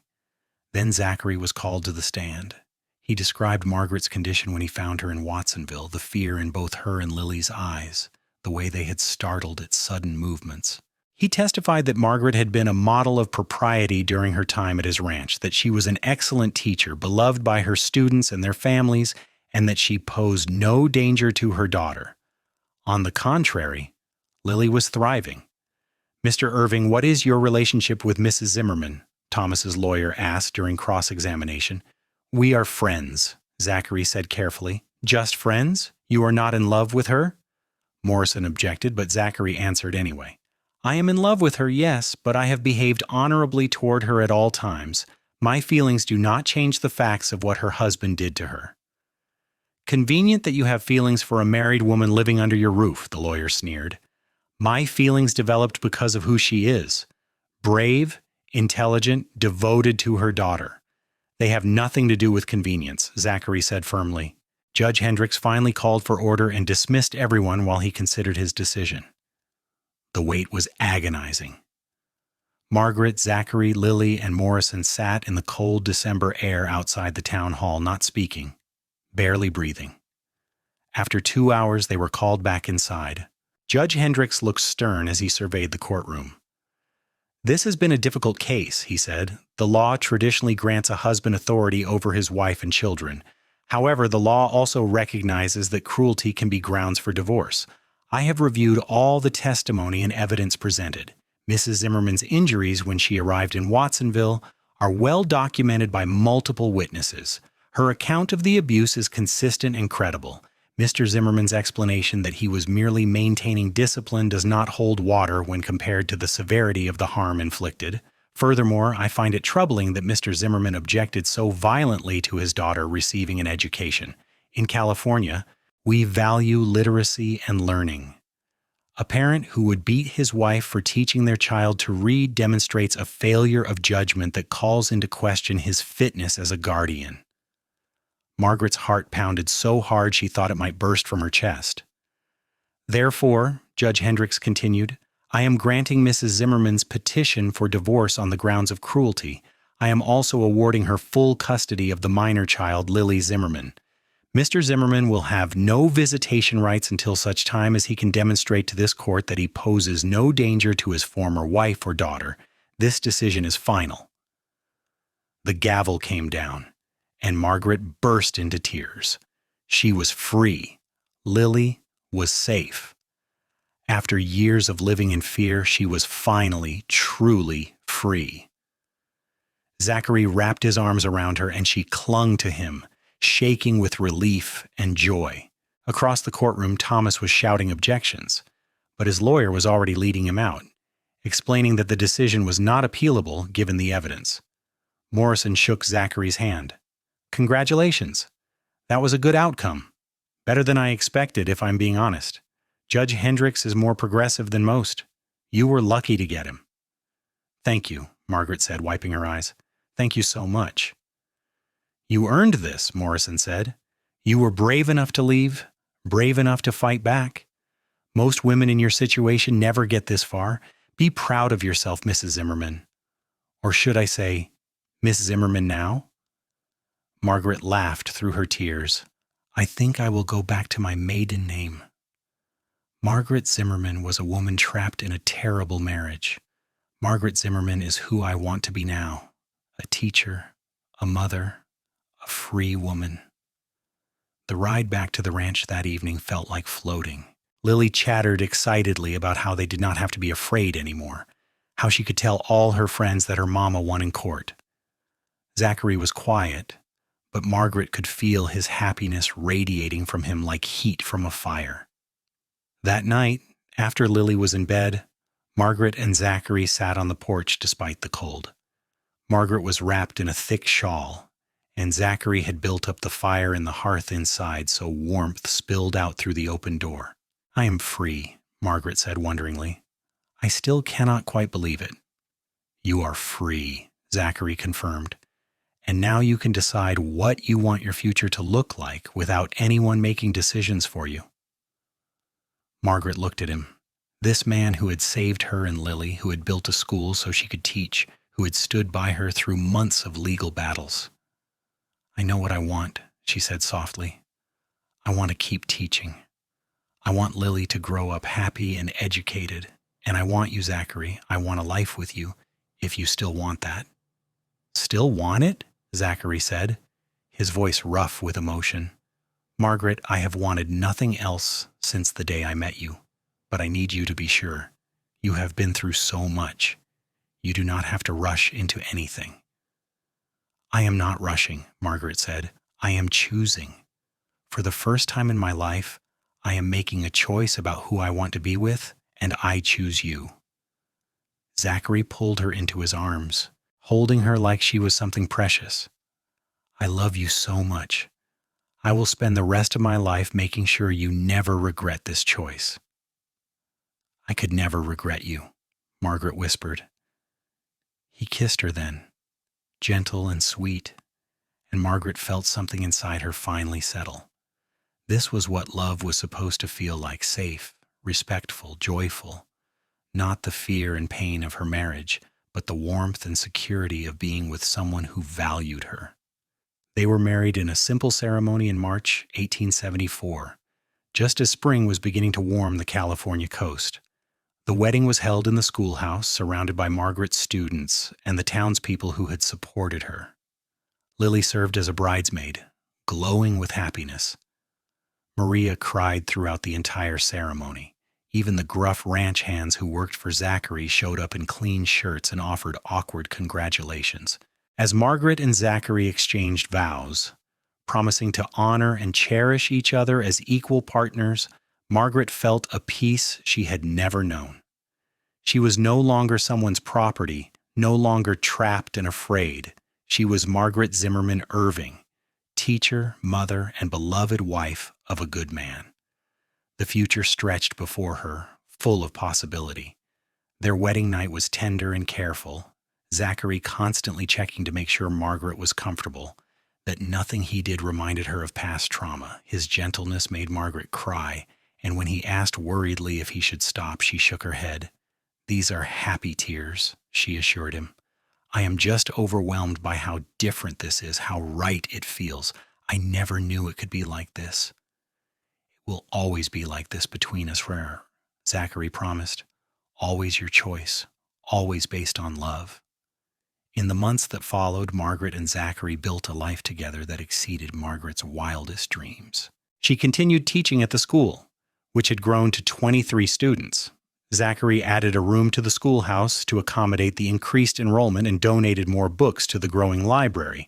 Then Zachary was called to the stand. He described Margaret's condition when he found her in Watsonville, the fear in both her and Lily's eyes, the way they had startled at sudden movements. He testified that Margaret had been a model of propriety during her time at his ranch, that she was an excellent teacher, beloved by her students and their families, and that she posed no danger to her daughter. On the contrary, Lily was thriving. "Mr. Irving, what is your relationship with Mrs. Zimmerman?" Thomas's lawyer asked during cross-examination. "We are friends," Zachary said carefully. "Just friends? You are not in love with her?" Morrison objected, but Zachary answered anyway. I am in love with her, yes, but I have behaved honorably toward her at all times. My feelings do not change the facts of what her husband did to her." "Convenient that you have feelings for a married woman living under your roof," the lawyer sneered. "My feelings developed because of who she is. Brave, intelligent, devoted to her daughter. They have nothing to do with convenience," Zachary said firmly. Judge Hendricks finally called for order and dismissed everyone while he considered his decision. The wait was agonizing. Margaret, Zachary, Lily, and Morrison sat in the cold December air outside the town hall, not speaking, barely breathing. After 2 hours, they were called back inside. Judge Hendricks looked stern as he surveyed the courtroom. "This has been a difficult case," he said. "The law traditionally grants a husband authority over his wife and children. However, the law also recognizes that cruelty can be grounds for divorce. I have reviewed all the testimony and evidence presented. Mrs. Zimmerman's injuries when she arrived in Watsonville are well documented by multiple witnesses. Her account of the abuse is consistent and credible. Mr. Zimmerman's explanation that he was merely maintaining discipline does not hold water when compared to the severity of the harm inflicted. Furthermore, I find it troubling that Mr. Zimmerman objected so violently to his daughter receiving an education. In California, we value literacy and learning. A parent who would beat his wife for teaching their child to read demonstrates a failure of judgment that calls into question his fitness as a guardian." Margaret's heart pounded so hard she thought it might burst from her chest. "Therefore," Judge Hendricks continued, "I am granting Mrs. Zimmerman's petition for divorce on the grounds of cruelty. I am also awarding her full custody of the minor child, Lily Zimmerman. Mr. Zimmerman will have no visitation rights until such time as he can demonstrate to this court that he poses no danger to his former wife or daughter. This decision is final." The gavel came down, and Margaret burst into tears. She was free. Lily was safe. After years of living in fear, she was finally, truly free. Zachary wrapped his arms around her, and she clung to him, shaking with relief and joy. Across the courtroom, Thomas was shouting objections, but his lawyer was already leading him out, explaining that the decision was not appealable given the evidence. Morrison shook Zachary's hand. "Congratulations. That was a good outcome. Better than I expected, if I'm being honest. Judge Hendricks is more progressive than most. You were lucky to get him." "Thank you," Margaret said, wiping her eyes. "Thank you so much." "You earned this," Morrison said. "You were brave enough to leave, brave enough to fight back. Most women in your situation never get this far. Be proud of yourself, Mrs. Zimmerman. Or should I say, Miss Zimmerman now?" Margaret laughed through her tears. "I think I will go back to my maiden name." Margaret Zimmerman was a woman trapped in a terrible marriage. Margaret Zimmerman is who I want to be now. A teacher, a mother, a free woman. The ride back to the ranch that evening felt like floating. Lily chattered excitedly about how they did not have to be afraid anymore, how she could tell all her friends that her mama won in court. Zachary was quiet, but Margaret could feel his happiness radiating from him like heat from a fire. That night, after Lily was in bed, Margaret and Zachary sat on the porch despite the cold. Margaret was wrapped in a thick shawl, and Zachary had built up the fire in the hearth inside so warmth spilled out through the open door. "I am free," Margaret said wonderingly. "I still cannot quite believe it." "You are free," Zachary confirmed. "And now you can decide what you want your future to look like without anyone making decisions for you." Margaret looked at him. This man who had saved her and Lily, who had built a school so she could teach, who had stood by her through months of legal battles. "I know what I want," she said softly. "I want to keep teaching. I want Lily to grow up happy and educated. And I want you, Zachary. I want a life with you, if you still want that." "Still want it?" Zachary said, his voice rough with emotion. "Margaret, I have wanted nothing else since the day I met you. But I need you to be sure. You have been through so much. You do not have to rush into anything." "I am not rushing," Margaret said. "I am choosing. For the first time in my life, I am making a choice about who I want to be with, and I choose you." Zachary pulled her into his arms, holding her like she was something precious. I love you so much. I will spend the rest of my life making sure you never regret this choice. I could never regret you, Margaret whispered. He kissed her then, gentle and sweet, and Margaret felt something inside her finally settle. This was what love was supposed to feel like, safe, respectful, joyful. Not the fear and pain of her marriage, but the warmth and security of being with someone who valued her. They were married in a simple ceremony in March 1874, just as spring was beginning to warm the California coast. The wedding was held in the schoolhouse, surrounded by Margaret's students and the townspeople who had supported her. Lily served as a bridesmaid, glowing with happiness. Maria cried throughout the entire ceremony. Even the gruff ranch hands who worked for Zachary showed up in clean shirts and offered awkward congratulations. As Margaret and Zachary exchanged vows, promising to honor and cherish each other as equal partners, Margaret felt a peace she had never known. She was no longer someone's property, no longer trapped and afraid. She was Margaret Zimmerman Irving, teacher, mother, and beloved wife of a good man. The future stretched before her, full of possibility. Their wedding night was tender and careful, Zachary constantly checking to make sure Margaret was comfortable, that nothing he did reminded her of past trauma. His gentleness made Margaret cry, and when he asked worriedly if he should stop, she shook her head. These are happy tears, she assured him. I am just overwhelmed by how different this is, how right it feels. I never knew it could be like this. It will always be like this between us, Zachary promised. Always your choice, always based on love. In the months that followed, Margaret and Zachary built a life together that exceeded Margaret's wildest dreams. She continued teaching at the school, which had grown to 23 students. Zachary added a room to the schoolhouse to accommodate the increased enrollment and donated more books to the growing library.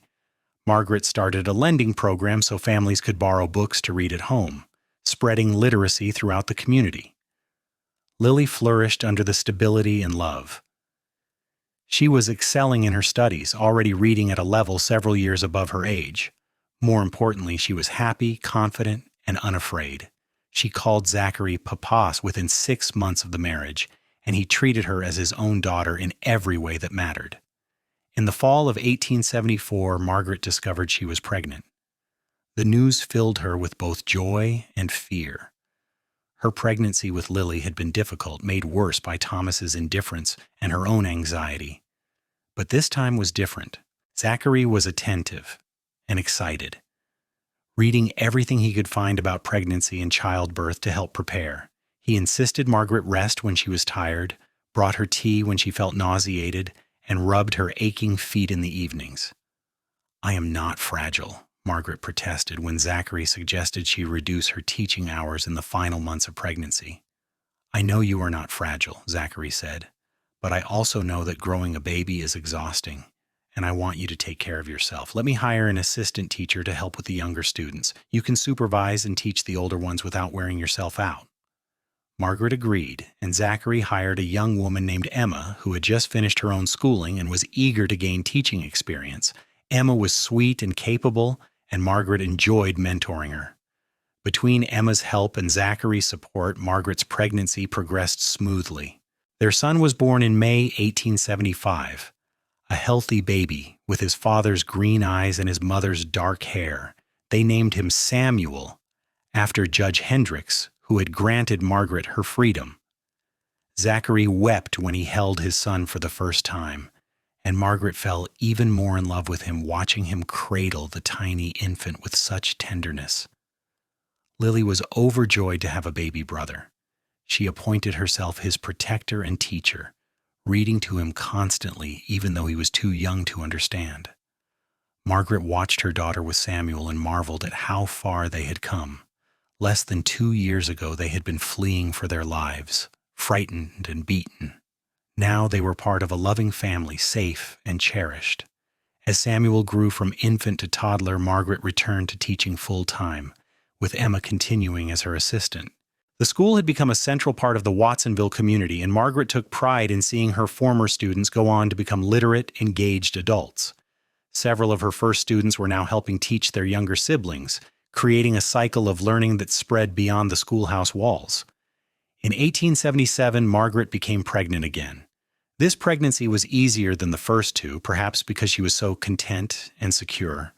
Margaret started a lending program so families could borrow books to read at home, spreading literacy throughout the community. Lily flourished under the stability and love. She was excelling in her studies, already reading at a level several years above her age. More importantly, she was happy, confident, and unafraid. She called Zachary Papas within 6 months of the marriage, and he treated her as his own daughter in every way that mattered. In the fall of 1874, Margaret discovered she was pregnant. The news filled her with both joy and fear. Her pregnancy with Lily had been difficult, made worse by Thomas's indifference and her own anxiety. But this time was different. Zachary was attentive and excited, reading everything he could find about pregnancy and childbirth to help prepare. He insisted Margaret rest when she was tired, brought her tea when she felt nauseated, and rubbed her aching feet in the evenings. I am not fragile, Margaret protested when Zachary suggested she reduce her teaching hours in the final months of pregnancy. I know you are not fragile, Zachary said, but I also know that growing a baby is exhausting, and I want you to take care of yourself. Let me hire an assistant teacher to help with the younger students. You can supervise and teach the older ones without wearing yourself out. Margaret agreed, and Zachary hired a young woman named Emma who had just finished her own schooling and was eager to gain teaching experience. Emma was sweet and capable, and Margaret enjoyed mentoring her. Between Emma's help and Zachary's support, Margaret's pregnancy progressed smoothly. Their son was born in May 1875, a healthy baby with his father's green eyes and his mother's dark hair. They named him Samuel, after Judge Hendricks, who had granted Margaret her freedom. Zachary wept when he held his son for the first time, and Margaret fell even more in love with him, watching him cradle the tiny infant with such tenderness. Lily was overjoyed to have a baby brother. She appointed herself his protector and teacher, reading to him constantly even though he was too young to understand. Margaret watched her daughter with Samuel and marveled at how far they had come. Less than 2 years ago they had been fleeing for their lives, frightened and beaten. Now they were part of a loving family, safe and cherished. As Samuel grew from infant to toddler, Margaret returned to teaching full-time, with Emma continuing as her assistant. The school had become a central part of the Watsonville community, and Margaret took pride in seeing her former students go on to become literate, engaged adults. Several of her first students were now helping teach their younger siblings, creating a cycle of learning that spread beyond the schoolhouse walls. In 1877, Margaret became pregnant again. This pregnancy was easier than the first two, perhaps because she was so content and secure.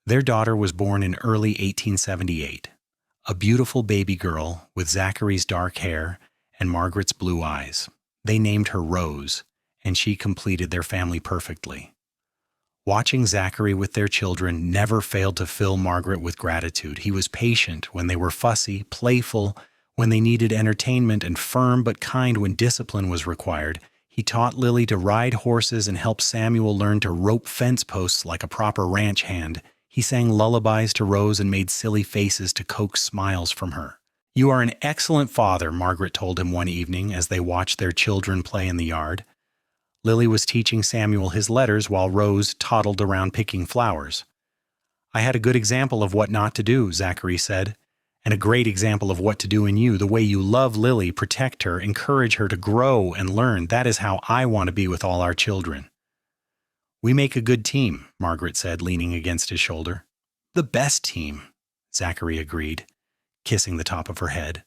Their daughter was born in early 1878, a beautiful baby girl with Zachary's dark hair and Margaret's blue eyes. They named her Rose, and she completed their family perfectly. Watching Zachary with their children never failed to fill Margaret with gratitude. He was patient when they were fussy, playful when they needed entertainment, and firm but kind when discipline was required. He taught Lily to ride horses and helped Samuel learn to rope fence posts like a proper ranch hand. He sang lullabies to Rose and made silly faces to coax smiles from her. "You are an excellent father," Margaret told him one evening as they watched their children play in the yard. Lily was teaching Samuel his letters while Rose toddled around picking flowers. "I had a good example of what not to do," Zachary said, "and a great example of what to do in you. The way you love Lily, protect her, encourage her to grow and learn. That is how I want to be with all our children." "We make a good team," Margaret said, leaning against his shoulder. "The best team," Zachary agreed, kissing the top of her head.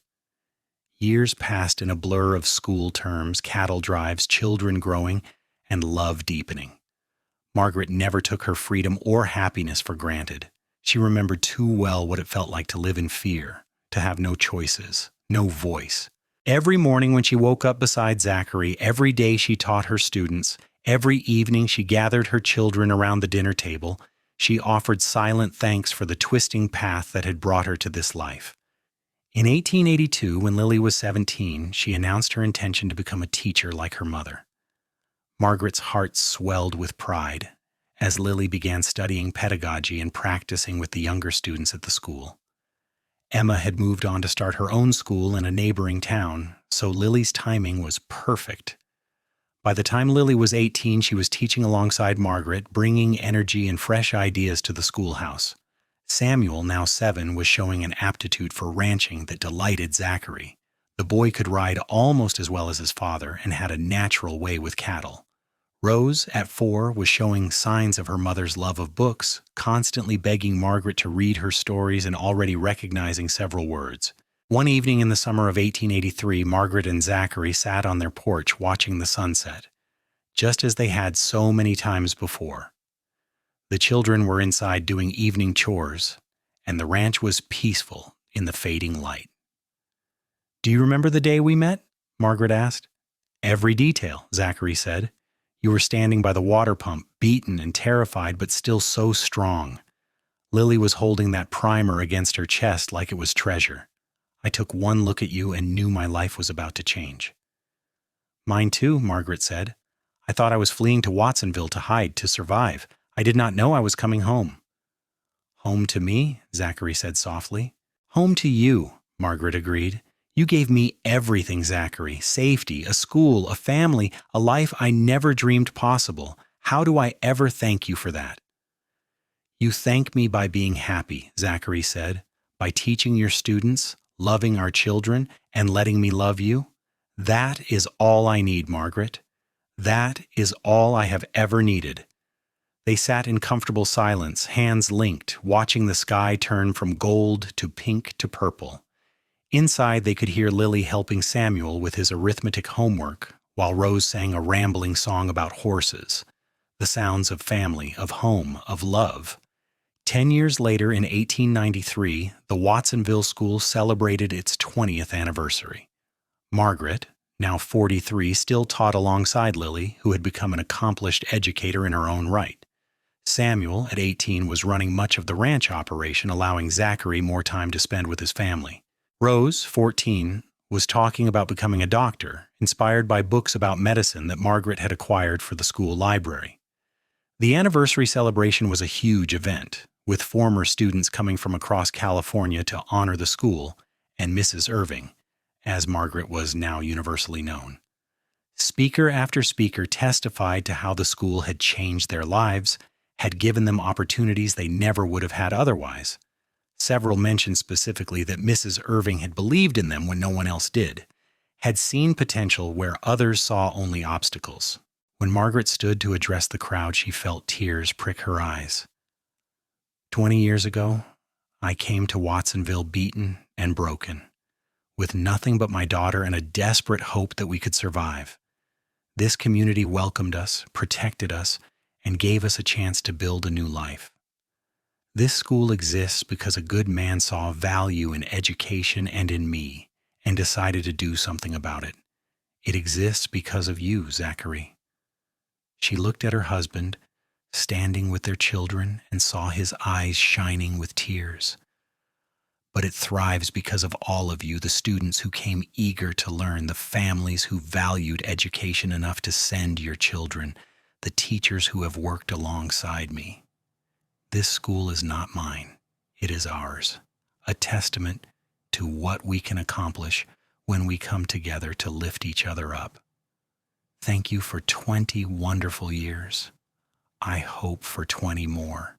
Years passed in a blur of school terms, cattle drives, children growing, and love deepening. Margaret never took her freedom or happiness for granted. She remembered too well what it felt like to live in fear, to have no choices, no voice. Every morning when she woke up beside Zachary, every day she taught her students, every evening she gathered her children around the dinner table, she offered silent thanks for the twisting path that had brought her to this life. In 1882, when Lily was 17, she announced her intention to become a teacher like her mother. Margaret's heart swelled with pride as Lily began studying pedagogy and practicing with the younger students at the school. Emma had moved on to start her own school in a neighboring town, so Lily's timing was perfect. By the time Lily was 18, she was teaching alongside Margaret, bringing energy and fresh ideas to the schoolhouse. Samuel, now 7, was showing an aptitude for ranching that delighted Zachary. The boy could ride almost as well as his father and had a natural way with cattle. Rose, at 4, was showing signs of her mother's love of books, constantly begging Margaret to read her stories and already recognizing several words. One evening in the summer of 1883, Margaret and Zachary sat on their porch watching the sunset, just as they had so many times before. The children were inside doing evening chores, and the ranch was peaceful in the fading light. "Do you remember the day we met?" Margaret asked. "Every detail," Zachary said. "You were standing by the water pump, beaten and terrified, but still so strong. Lily was holding that primer against her chest like it was treasure. I took one look at you and knew my life was about to change." "Mine too," Margaret said. "I thought I was fleeing to Watsonville to hide, to survive. I did not know I was coming home." "Home to me," Zachary said softly. "Home to you," Margaret agreed. "You gave me everything, Zachary. Safety, a school, a family, a life I never dreamed possible. How do I ever thank you for that?" "You thank me by being happy," Zachary said, "by teaching your students, loving our children, and letting me love you. That is all I need, Margaret. That is all I have ever needed." They sat in comfortable silence, hands linked, watching the sky turn from gold to pink to purple. Inside, they could hear Lily helping Samuel with his arithmetic homework, while Rose sang a rambling song about horses, the sounds of family, of home, of love. 10 years later, in 1893, the Watsonville School celebrated its 20th anniversary. Margaret, now 43, still taught alongside Lily, who had become an accomplished educator in her own right. Samuel, at 18, was running much of the ranch operation, allowing Zachary more time to spend with his family. Rose, 14, was talking about becoming a doctor, inspired by books about medicine that Margaret had acquired for the school library. The anniversary celebration was a huge event, with former students coming from across California to honor the school, and Mrs. Irving, as Margaret was now universally known. Speaker after speaker testified to how the school had changed their lives, had given them opportunities they never would have had otherwise. Several mentioned specifically that Mrs. Irving had believed in them when no one else did, had seen potential where others saw only obstacles. When Margaret stood to address the crowd, she felt tears prick her eyes. 20 years ago, I came to Watsonville beaten and broken, with nothing but my daughter and a desperate hope that we could survive. This community welcomed us, protected us, and gave us a chance to build a new life. This school exists because a good man saw value in education and in me, and decided to do something about it. It exists because of you, Zachary. She looked at her husband, standing with their children, and saw his eyes shining with tears. But it thrives because of all of you, the students who came eager to learn, the families who valued education enough to send your children, the teachers who have worked alongside me. This school is not mine, it is ours, a testament to what we can accomplish when we come together to lift each other up. Thank you for 20 wonderful years. I hope for 20 more.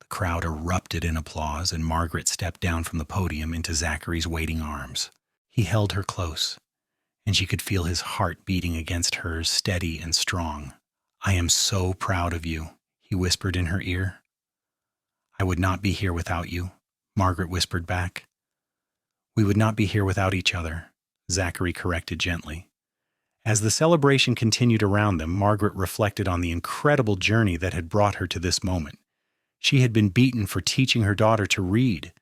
The crowd erupted in applause, and Margaret stepped down from the podium into Zachary's waiting arms. He held her close, and she could feel his heart beating against hers, steady and strong. I am so proud of you, he whispered in her ear. I would not be here without you, Margaret whispered back. We would not be here without each other, Zachary corrected gently. As the celebration continued around them, Margaret reflected on the incredible journey that had brought her to this moment. She had been beaten for teaching her daughter to read,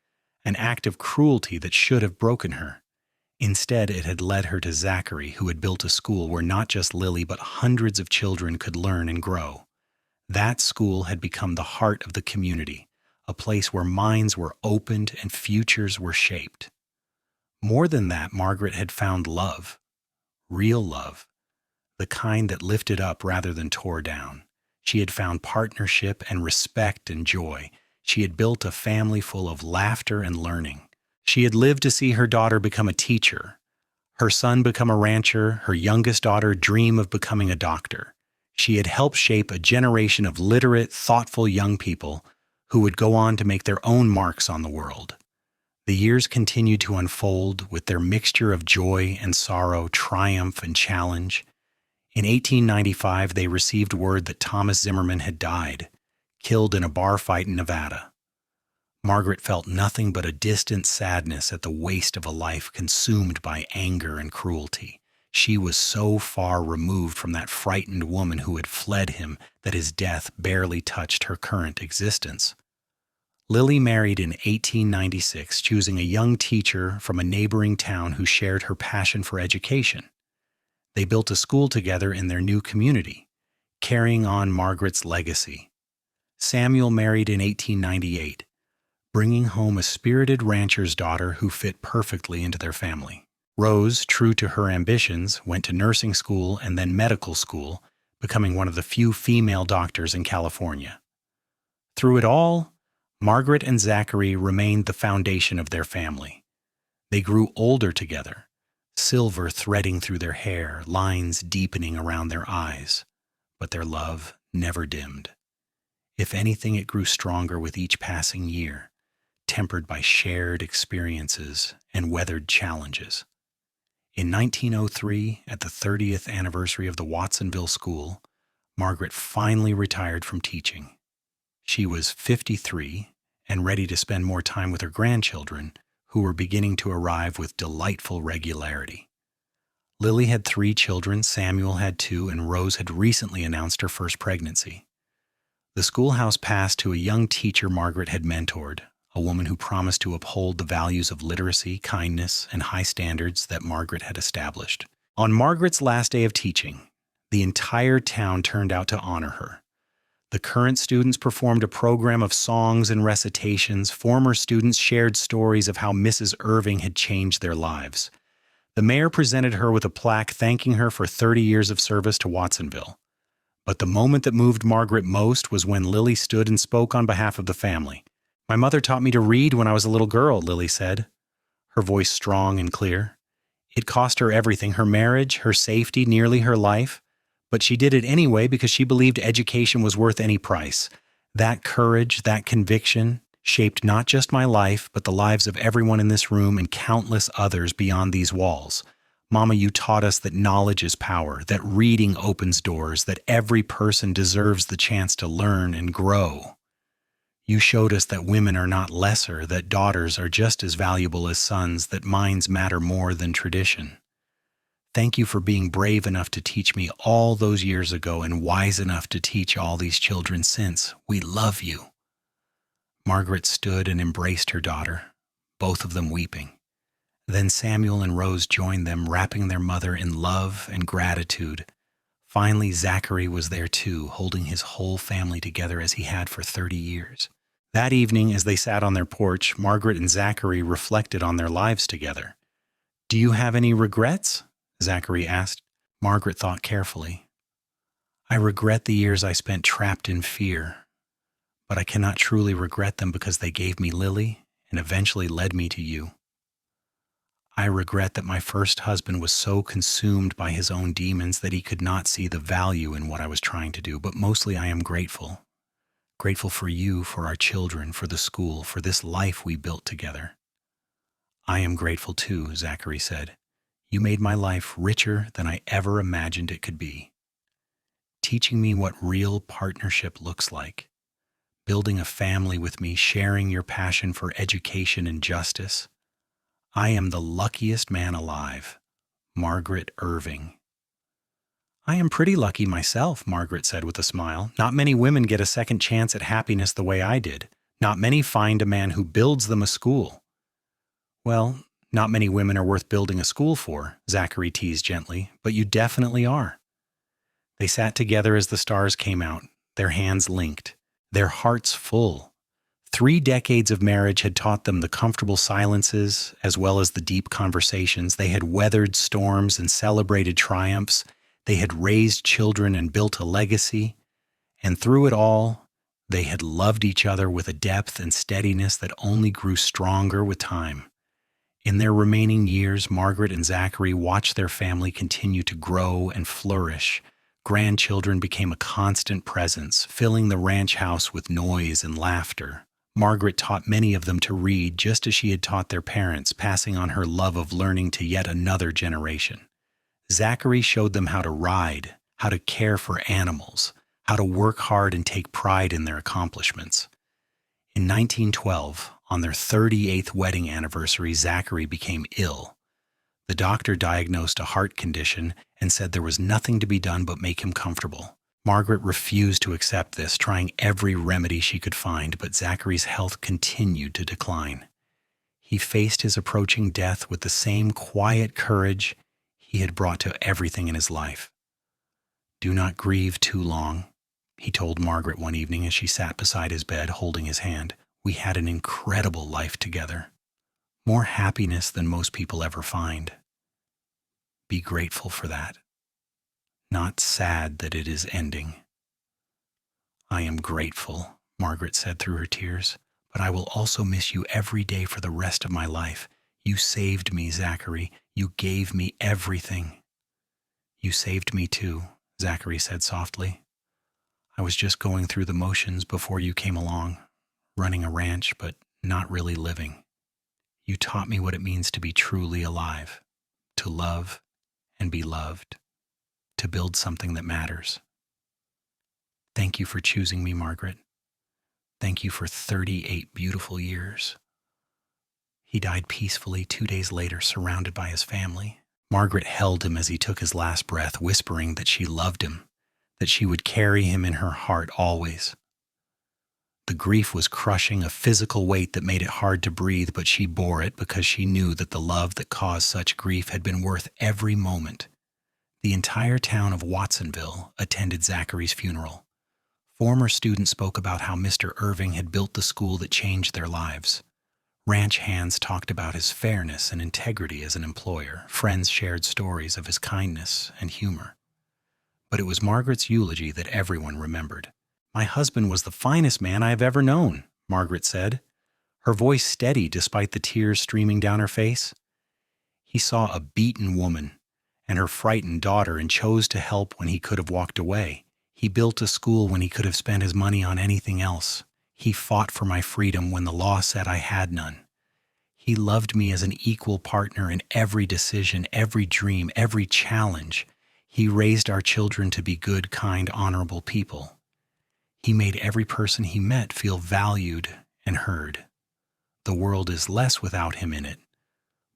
an act of cruelty that should have broken her. Instead, it had led her to Zachary, who had built a school where not just Lily but hundreds of children could learn and grow. That school had become the heart of the community, a place where minds were opened and futures were shaped. More than that, Margaret had found love. Real love, the kind that lifted up rather than tore down. She had found partnership and respect and joy. She had built a family full of laughter and learning. She had lived to see her daughter become a teacher, her son become a rancher, her youngest daughter dream of becoming a doctor. She had helped shape a generation of literate, thoughtful young people who would go on to make their own marks on the world. The years continued to unfold with their mixture of joy and sorrow, triumph and challenge. In 1895, they received word that Thomas Zimmerman had died, killed in a bar fight in Nevada. Margaret felt nothing but a distant sadness at the waste of a life consumed by anger and cruelty. She was so far removed from that frightened woman who had fled him that his death barely touched her current existence. Lily married in 1896, choosing a young teacher from a neighboring town who shared her passion for education. They built a school together in their new community, carrying on Margaret's legacy. Samuel married in 1898, bringing home a spirited rancher's daughter who fit perfectly into their family. Rose, true to her ambitions, went to nursing school and then medical school, becoming one of the few female doctors in California. Through it all, Margaret and Zachary remained the foundation of their family. They grew older together, silver threading through their hair, lines deepening around their eyes, but their love never dimmed. If anything, it grew stronger with each passing year, tempered by shared experiences and weathered challenges. In 1903, at the 30th anniversary of the Watsonville School, Margaret finally retired from teaching. She was 53 and ready to spend more time with her grandchildren, who were beginning to arrive with delightful regularity. Lily had 3 children, Samuel had 2, and Rose had recently announced her first pregnancy. The schoolhouse passed to a young teacher Margaret had mentored, a woman who promised to uphold the values of literacy, kindness, and high standards that Margaret had established. On Margaret's last day of teaching, the entire town turned out to honor her. The current students performed a program of songs and recitations. Former students shared stories of how Mrs. Irving had changed their lives. The mayor presented her with a plaque thanking her for 30 years of service to Watsonville. But the moment that moved Margaret most was when Lily stood and spoke on behalf of the family. "My mother taught me to read when I was a little girl," Lily said, her voice strong and clear. It cost her everything, her marriage, her safety, nearly her life. But she did it anyway because she believed education was worth any price. That courage, that conviction, shaped not just my life, but the lives of everyone in this room and countless others beyond these walls. Mama, you taught us that knowledge is power, that reading opens doors, that every person deserves the chance to learn and grow. You showed us that women are not lesser, that daughters are just as valuable as sons, that minds matter more than tradition. Thank you for being brave enough to teach me all those years ago and wise enough to teach all these children since. We love you. Margaret stood and embraced her daughter, both of them weeping. Then Samuel and Rose joined them, wrapping their mother in love and gratitude. Finally, Zachary was there too, holding his whole family together as he had for 30 years. That evening, as they sat on their porch, Margaret and Zachary reflected on their lives together. "Do you have any regrets?" Zachary asked. Margaret thought carefully. "I regret the years I spent trapped in fear, but I cannot truly regret them because they gave me Lily and eventually led me to you. I regret that my first husband was so consumed by his own demons that he could not see the value in what I was trying to do, but mostly I am grateful. Grateful for you, for our children, for the school, for this life we built together." "I am grateful too," Zachary said. "You made my life richer than I ever imagined it could be, teaching me what real partnership looks like, building a family with me, sharing your passion for education and justice. I am the luckiest man alive. Margaret Irving." "I am pretty lucky myself," Margaret said with a smile. "Not many women get a second chance at happiness the way I did. Not many find a man who builds them a school." "Well, not many women are worth building a school for," Zachary teased gently, "but you definitely are." They sat together as the stars came out, their hands linked, their hearts full. 3 decades of marriage had taught them the comfortable silences as well as the deep conversations. They had weathered storms and celebrated triumphs. They had raised children and built a legacy. And through it all, they had loved each other with a depth and steadiness that only grew stronger with time. In their remaining years, Margaret and Zachary watched their family continue to grow and flourish. Grandchildren became a constant presence, filling the ranch house with noise and laughter. Margaret taught many of them to read just as she had taught their parents, passing on her love of learning to yet another generation. Zachary showed them how to ride, how to care for animals, how to work hard and take pride in their accomplishments. In 1912, on their 38th wedding anniversary, Zachary became ill. The doctor diagnosed a heart condition and said there was nothing to be done but make him comfortable. Margaret refused to accept this, trying every remedy she could find, but Zachary's health continued to decline. He faced his approaching death with the same quiet courage he had brought to everything in his life. "Do not grieve too long," he told Margaret one evening as she sat beside his bed holding his hand. "We had an incredible life together. More happiness than most people ever find. Be grateful for that. Not sad that it is ending." "I am grateful," Margaret said through her tears, "but I will also miss you every day for the rest of my life. You saved me, Zachary. You gave me everything." "You saved me too," Zachary said softly. "I was just going through the motions before you came along, running a ranch, but not really living. You taught me what it means to be truly alive, to love and be loved, to build something that matters. Thank you for choosing me, Margaret. Thank you for 38 beautiful years." He died peacefully 2 days later, surrounded by his family. Margaret held him as he took his last breath, whispering that she loved him, that she would carry him in her heart always. The grief was crushing, a physical weight that made it hard to breathe, but she bore it because she knew that the love that caused such grief had been worth every moment. The entire town of Watsonville attended Zachary's funeral. Former students spoke about how Mr. Irving had built the school that changed their lives. Ranch hands talked about his fairness and integrity as an employer. Friends shared stories of his kindness and humor. But it was Margaret's eulogy that everyone remembered. "My husband was the finest man I have ever known," Margaret said, her voice steady despite the tears streaming down her face. "He saw a beaten woman and her frightened daughter and chose to help when he could have walked away. He built a school when he could have spent his money on anything else. He fought for my freedom when the law said I had none. He loved me as an equal partner in every decision, every dream, every challenge. He raised our children to be good, kind, honorable people. He made every person he met feel valued and heard. The world is less without him in it,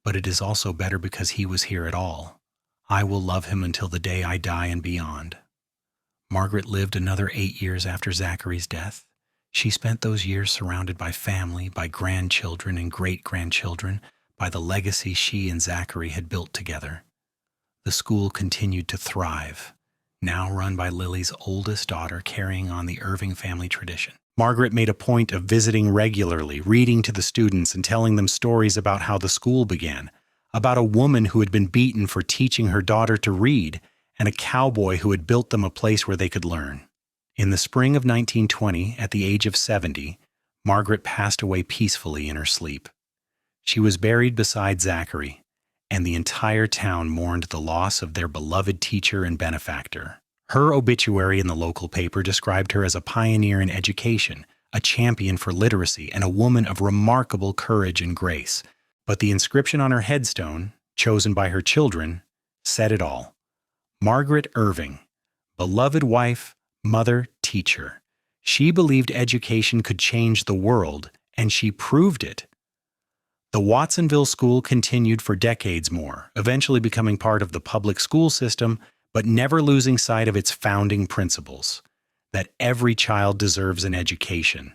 but it is also better because he was here at all. I will love him until the day I die and beyond. Margaret lived another 8 years after Zachary's death. She spent those years surrounded by family, by grandchildren and great-grandchildren, by the legacy she and Zachary had built together. The school continued to thrive, now run by Lily's oldest daughter, carrying on the Irving family tradition. Margaret made a point of visiting regularly, reading to the students and telling them stories about how the school began, about a woman who had been beaten for teaching her daughter to read, and a cowboy who had built them a place where they could learn. In the spring of 1920, at the age of 70, Margaret passed away peacefully in her sleep. She was buried beside Zachary, and the entire town mourned the loss of their beloved teacher and benefactor. Her obituary in the local paper described her as a pioneer in education, a champion for literacy, and a woman of remarkable courage and grace. But the inscription on her headstone, chosen by her children, said it all. Margaret Irving, beloved wife, mother, teacher. She believed education could change the world, and she proved it. The Watsonville School continued for decades more, eventually becoming part of the public school system, but never losing sight of its founding principles, that every child deserves an education,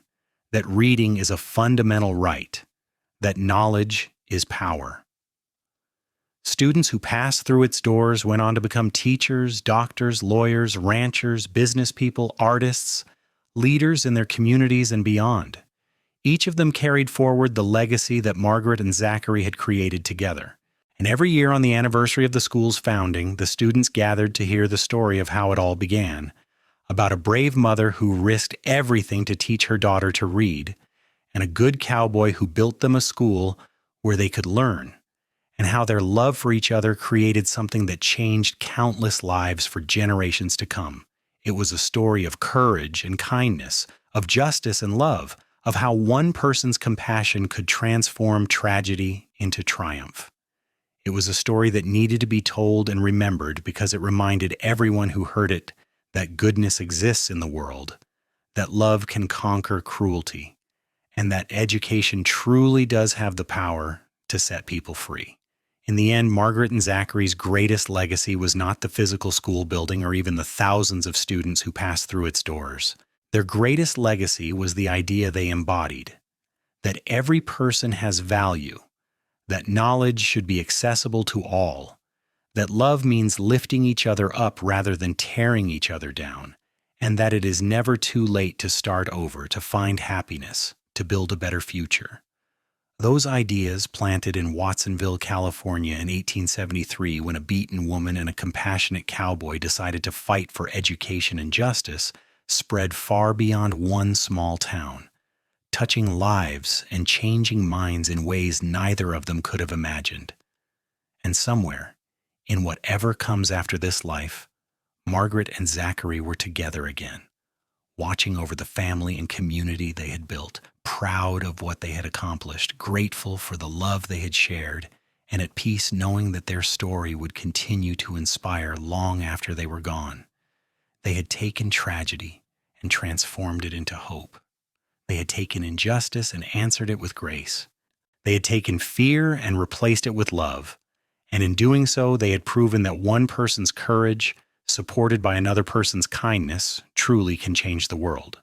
that reading is a fundamental right, that knowledge is power. Students who passed through its doors went on to become teachers, doctors, lawyers, ranchers, business people, artists, leaders in their communities and beyond. Each of them carried forward the legacy that Margaret and Zachary had created together. And every year on the anniversary of the school's founding, the students gathered to hear the story of how it all began, about a brave mother who risked everything to teach her daughter to read, and a good cowboy who built them a school where they could learn, and how their love for each other created something that changed countless lives for generations to come. It was a story of courage and kindness, of justice and love, of how one person's compassion could transform tragedy into triumph. It was a story that needed to be told and remembered because it reminded everyone who heard it that goodness exists in the world, that love can conquer cruelty, and that education truly does have the power to set people free. In the end, Margaret and Zachary's greatest legacy was not the physical school building or even the thousands of students who passed through its doors. Their greatest legacy was the idea they embodied, that every person has value, that knowledge should be accessible to all, that love means lifting each other up rather than tearing each other down, and that it is never too late to start over, to find happiness, to build a better future. Those ideas, planted in Watsonville, California in 1873 when a beaten woman and a compassionate cowboy decided to fight for education and justice, spread far beyond one small town, touching lives and changing minds in ways neither of them could have imagined. And somewhere, in whatever comes after this life, Margaret and Zachary were together again, watching over the family and community they had built, proud of what they had accomplished, grateful for the love they had shared, and at peace knowing that their story would continue to inspire long after they were gone. They had taken tragedy and transformed it into hope. They had taken injustice and answered it with grace. They had taken fear and replaced it with love. And in doing so, they had proven that one person's courage, supported by another person's kindness, truly can change the world.